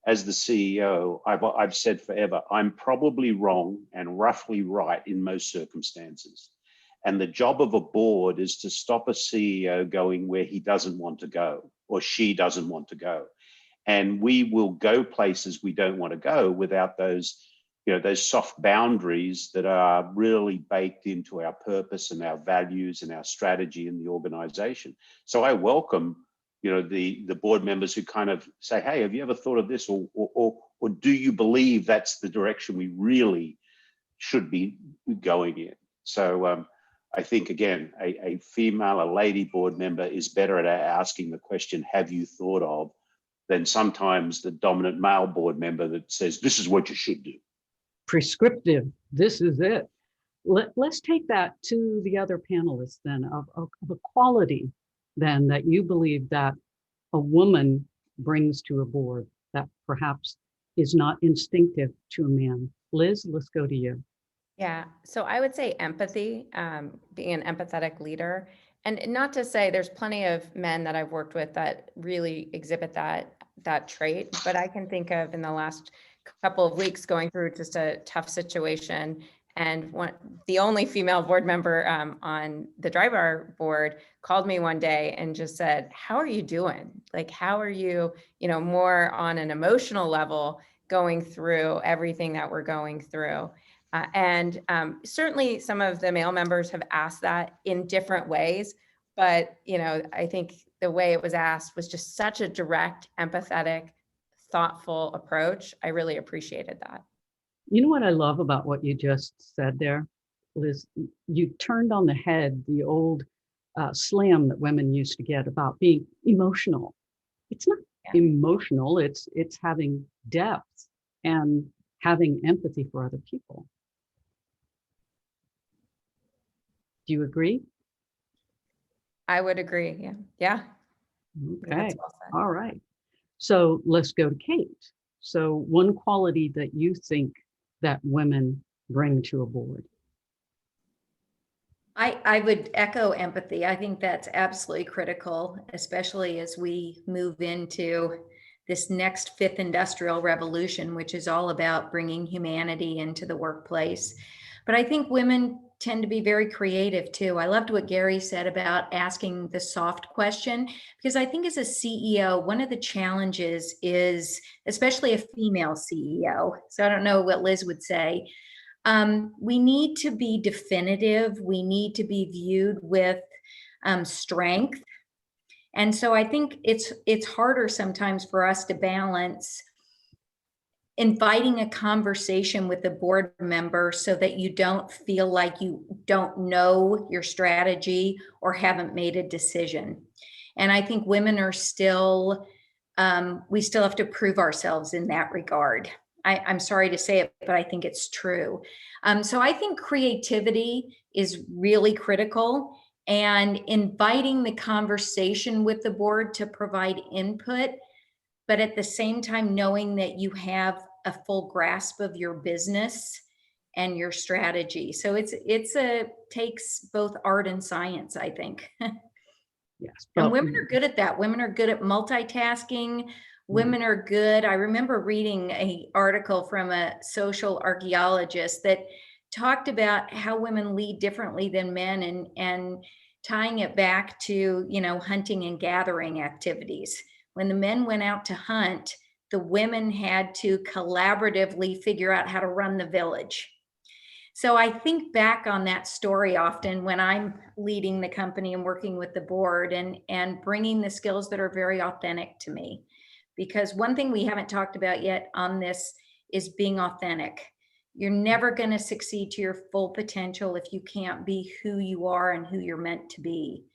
as the CEO, I've said forever, I'm probably wrong and roughly right in most circumstances. And the job of a board is to stop a CEO going where he doesn't want to go or she doesn't want to go. And we will go places we don't want to go without those, you know, those soft boundaries that are really baked into our purpose and our values and our strategy in the organization. So I welcome, you know, the board members who kind of say, hey, have you ever thought of this? Or do you believe that's the direction we really should be going in? So I think, again, a female, a lady board member is better at asking the question, have you thought of, than sometimes the dominant male board member that says, this is what you should do. Prescriptive, this is it. Let's take that to the other panelists then, of a quality then that you believe that a woman brings to a board that perhaps is not instinctive to a man. Liz, let's go to you. Yeah, so I would say empathy, being an empathetic leader. And not to say there's plenty of men that I've worked with that really exhibit that trait, but I can think of in the last couple of weeks going through just a tough situation. And the only female board member on the dry bar board called me one day and just said, how are you doing? Like, how are you, more on an emotional level going through everything that we're going through? And certainly some of the male members have asked that in different ways, but, I think the way it was asked was just such a direct, empathetic, thoughtful approach. I really appreciated that. You know what I love about what you just said there, Liz? You turned on the head the old slam that women used to get about being emotional. It's not emotional, it's having depth and having empathy for other people. Do you agree? I would agree. Yeah. Okay. All right. So let's go to Kate. So one quality that you think that women bring to a board. I would echo empathy. I think that's absolutely critical, especially as we move into this next 5th industrial revolution, which is all about bringing humanity into the workplace. But I think women tend to be very creative too. I loved what Gary said about asking the soft question, because I think as a CEO, one of the challenges is, especially a female CEO, so I don't know what Liz would say, we need to be definitive. We need to be viewed with strength. And so I think it's harder sometimes for us to balance inviting a conversation with a board member so that you don't feel like you don't know your strategy or haven't made a decision. And I think women are still, we still have to prove ourselves in that regard. I'm sorry to say it, but I think it's true. So I think creativity is really critical, and inviting the conversation with the board to provide input, but at the same time knowing that you have a full grasp of your business and your strategy. So takes both art and science, I think. Yes. And women are good at that. Women are good at multitasking. Women are good. I remember reading an article from a social archaeologist that talked about how women lead differently than men, and tying it back to, hunting and gathering activities. When the men went out to hunt, the women had to collaboratively figure out how to run the village. So I think back on that story often when I'm leading the company and working with the board, and bringing the skills that are very authentic to me. Because one thing we haven't talked about yet on this is being authentic. You're never going to succeed to your full potential if you can't be who you are and who you're meant to be.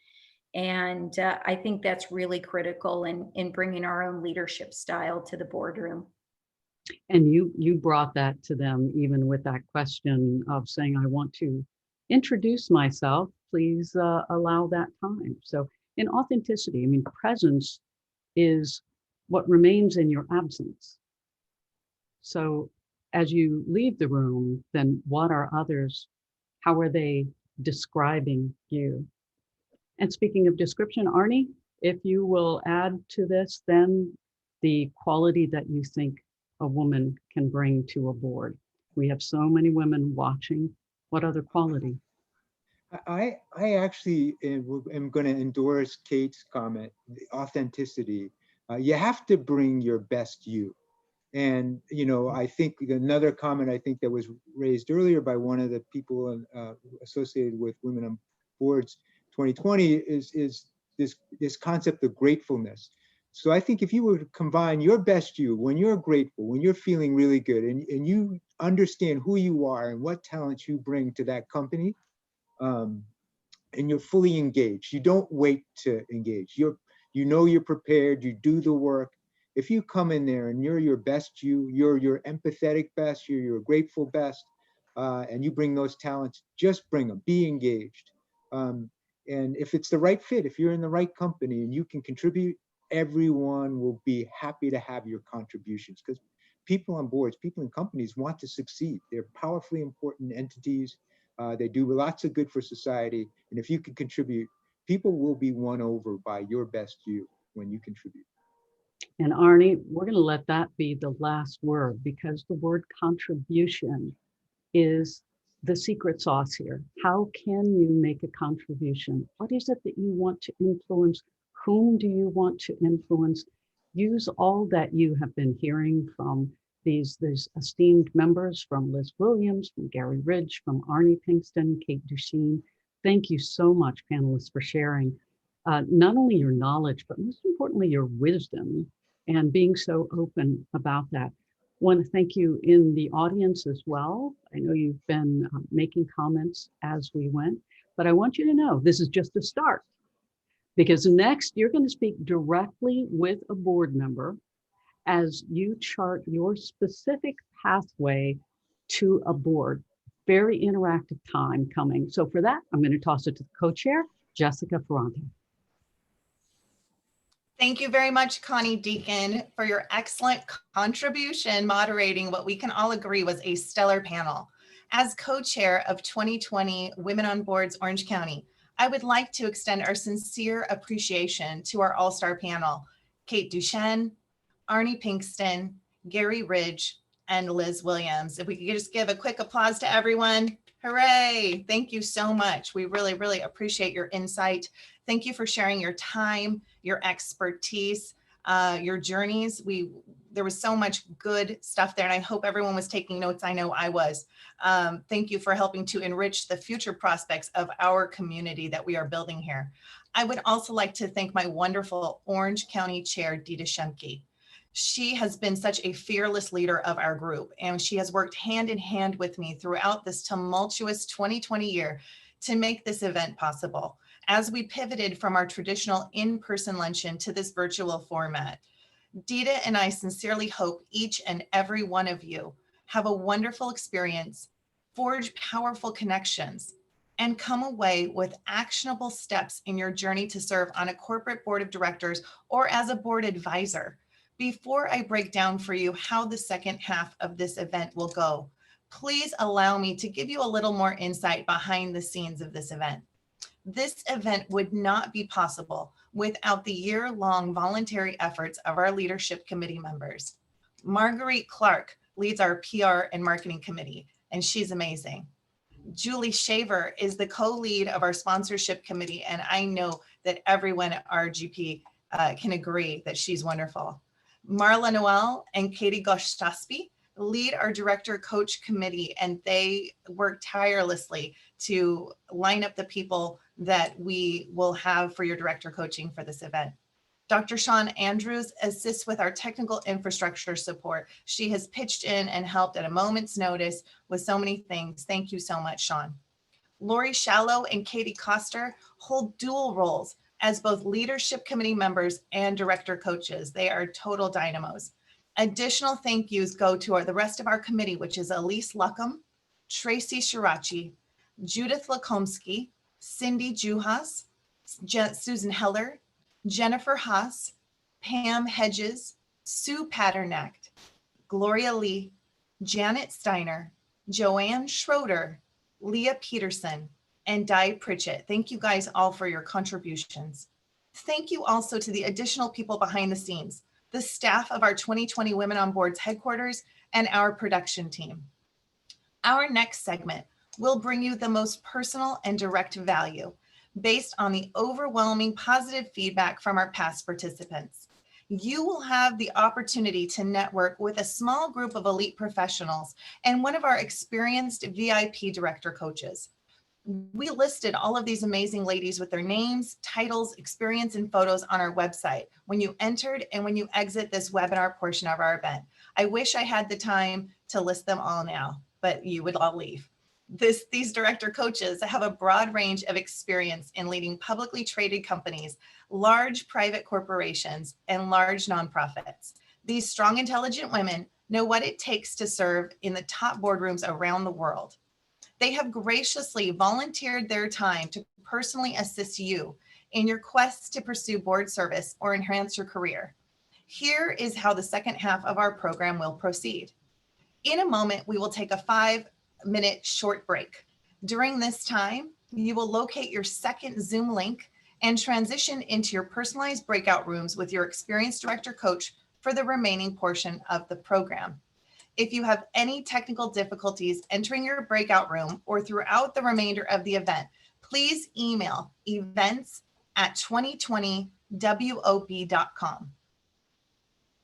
And I think that's really critical in bringing our own leadership style to the boardroom. And you brought that to them, even with that question of saying, I want to introduce myself, please allow that time. So in authenticity, I mean, presence is what remains in your absence. So as you leave the room, then what are others, how are they describing you? And speaking of description, Arnie, if you will add to this, then the quality that you think a woman can bring to a board. We have so many women watching. What other quality? I actually am going to endorse Kate's comment, the authenticity. You have to bring your best you. And, I think another comment I think that was raised earlier by one of the people associated with Women on Boards 2020 is this concept of gratefulness. So I think if you were to combine your best you, when you're grateful, when you're feeling really good, and you understand who you are and what talents you bring to that company, and you're fully engaged, you don't wait to engage. You're prepared, you do the work. If you come in there and you're your best you're your empathetic best, you're your grateful best, and you bring those talents, just bring them, be engaged. And if it's the right fit, if you're in the right company and you can contribute, everyone will be happy to have your contributions, because people on boards, people in companies want to succeed. They're powerfully important entities. They do lots of good for society. And if you can contribute, people will be won over by your best you when you contribute. And Arnie, we're going to let that be the last word, because the word contribution is the secret sauce here. How can you make a contribution? What is it that you want to influence? Whom do you want to influence? Use all that you have been hearing from these esteemed members, from Liz Williams, from Gary Ridge, from Arnie Pinkston, Kate Duchesne. Thank you so much, panelists, for sharing not only your knowledge, but most importantly, your wisdom, and being so open about that. Want to thank you in the audience as well. I know you've been making comments as we went, but I want you to know this is just a start, because next you're going to speak directly with a board member as you chart your specific pathway to a board. Very interactive time coming. So for that, I'm going to toss it to the co-chair, Jessica Ferrante. Thank you very much, Connie Deacon, for your excellent contribution moderating what we can all agree was a stellar panel. As co-chair of 2020 Women on Boards Orange County, I would like to extend our sincere appreciation to our all-star panel, Kate Duchesne, Arnie Pinkston, Gary Ridge, and Liz Williams. If we could just give a quick applause to everyone. Hooray! Thank you so much. We really, really appreciate your insight. Thank you for sharing your time, your expertise, your journeys. There was so much good stuff there, and I hope everyone was taking notes. I know I was. Thank you for helping to enrich the future prospects of our community that we are building here. I would also like to thank my wonderful Orange County Chair, Dita Shemke. She has been such a fearless leader of our group, and she has worked hand in hand with me throughout this tumultuous 2020 year to make this event possible as we pivoted from our traditional in-person luncheon to this virtual format. Dita and I sincerely hope each and every one of you have a wonderful experience, forge powerful connections, and come away with actionable steps in your journey to serve on a corporate board of directors or as a board advisor. Before I break down for you how the second half of this event will go, please allow me to give you a little more insight behind the scenes of this event. This event would not be possible without the year-long voluntary efforts of our leadership committee members. Marguerite Clark leads our PR and marketing committee, and she's amazing. Julie Shaver is the co-lead of our sponsorship committee, and I know that everyone at RGP can agree that she's wonderful. Marla Noel and Katie Goshtaspi lead our director coach committee, and they work tirelessly to line up the people that we will have for your director coaching for this event. Dr. Sean Andrews assists with our technical infrastructure support. She has pitched in and helped at a moment's notice with so many things. Thank you so much, Sean. Lori Shallow and Katie Coster hold dual roles as both leadership committee members and director coaches. They are total dynamos. Additional thank yous go to the rest of our committee, which is Elise Luckham, Tracy Shirachi, Judith Lakomsky, Cindy Juhas, Susan Heller, Jennifer Haas, Pam Hedges, Sue Paternack, Gloria Lee, Janet Steiner, Joanne Schroeder, Leah Peterson, and Di Pritchett. Thank you guys all for your contributions. Thank you also to the additional people behind the scenes, the staff of our 2020 Women on Boards headquarters and our production team. Our next segment will bring you the most personal and direct value based on the overwhelming positive feedback from our past participants. You will have the opportunity to network with a small group of elite professionals and one of our experienced VIP director coaches. We listed all of these amazing ladies with their names, titles, experience, and photos on our website when you entered and when you exit this webinar portion of our event. I wish I had the time to list them all now, but you would all leave. These director coaches have a broad range of experience in leading publicly traded companies, large private corporations, and large nonprofits. These strong, intelligent women know what it takes to serve in the top boardrooms around the world. They have graciously volunteered their time to personally assist you in your quests to pursue board service or enhance your career. Here is how the second half of our program will proceed. In a moment, we will take a 5-minute short break. During this time, you will locate your second Zoom link and transition into your personalized breakout rooms with your experienced director coach for the remaining portion of the program. If you have any technical difficulties entering your breakout room or throughout the remainder of the event, please email events@2020wob.com.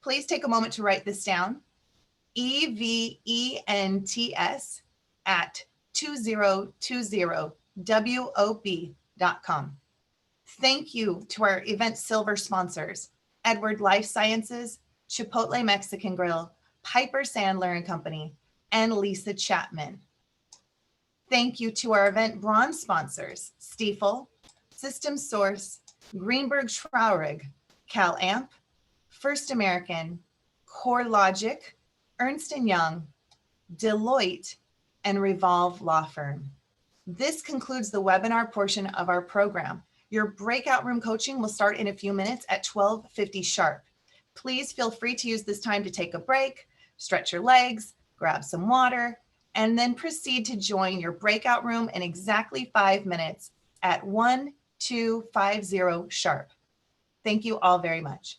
Please take a moment to write this down. events@2020wob.com. Thank you to our event silver sponsors, Edward Life Sciences, Chipotle Mexican Grill, Piper Sandler and Company, and Lisa Chapman. Thank you to our event bronze sponsors, Stiefel, System Source, Greenberg Traurig, CalAmp, First American, CoreLogic, Ernst & Young, Deloitte, and Revolve Law Firm. This concludes the webinar portion of our program. Your breakout room coaching will start in a few minutes at 12:50 sharp. Please feel free to use this time to take a break, stretch your legs, grab some water, and then proceed to join your breakout room in exactly 5 minutes at 1250 sharp. Thank you all very much.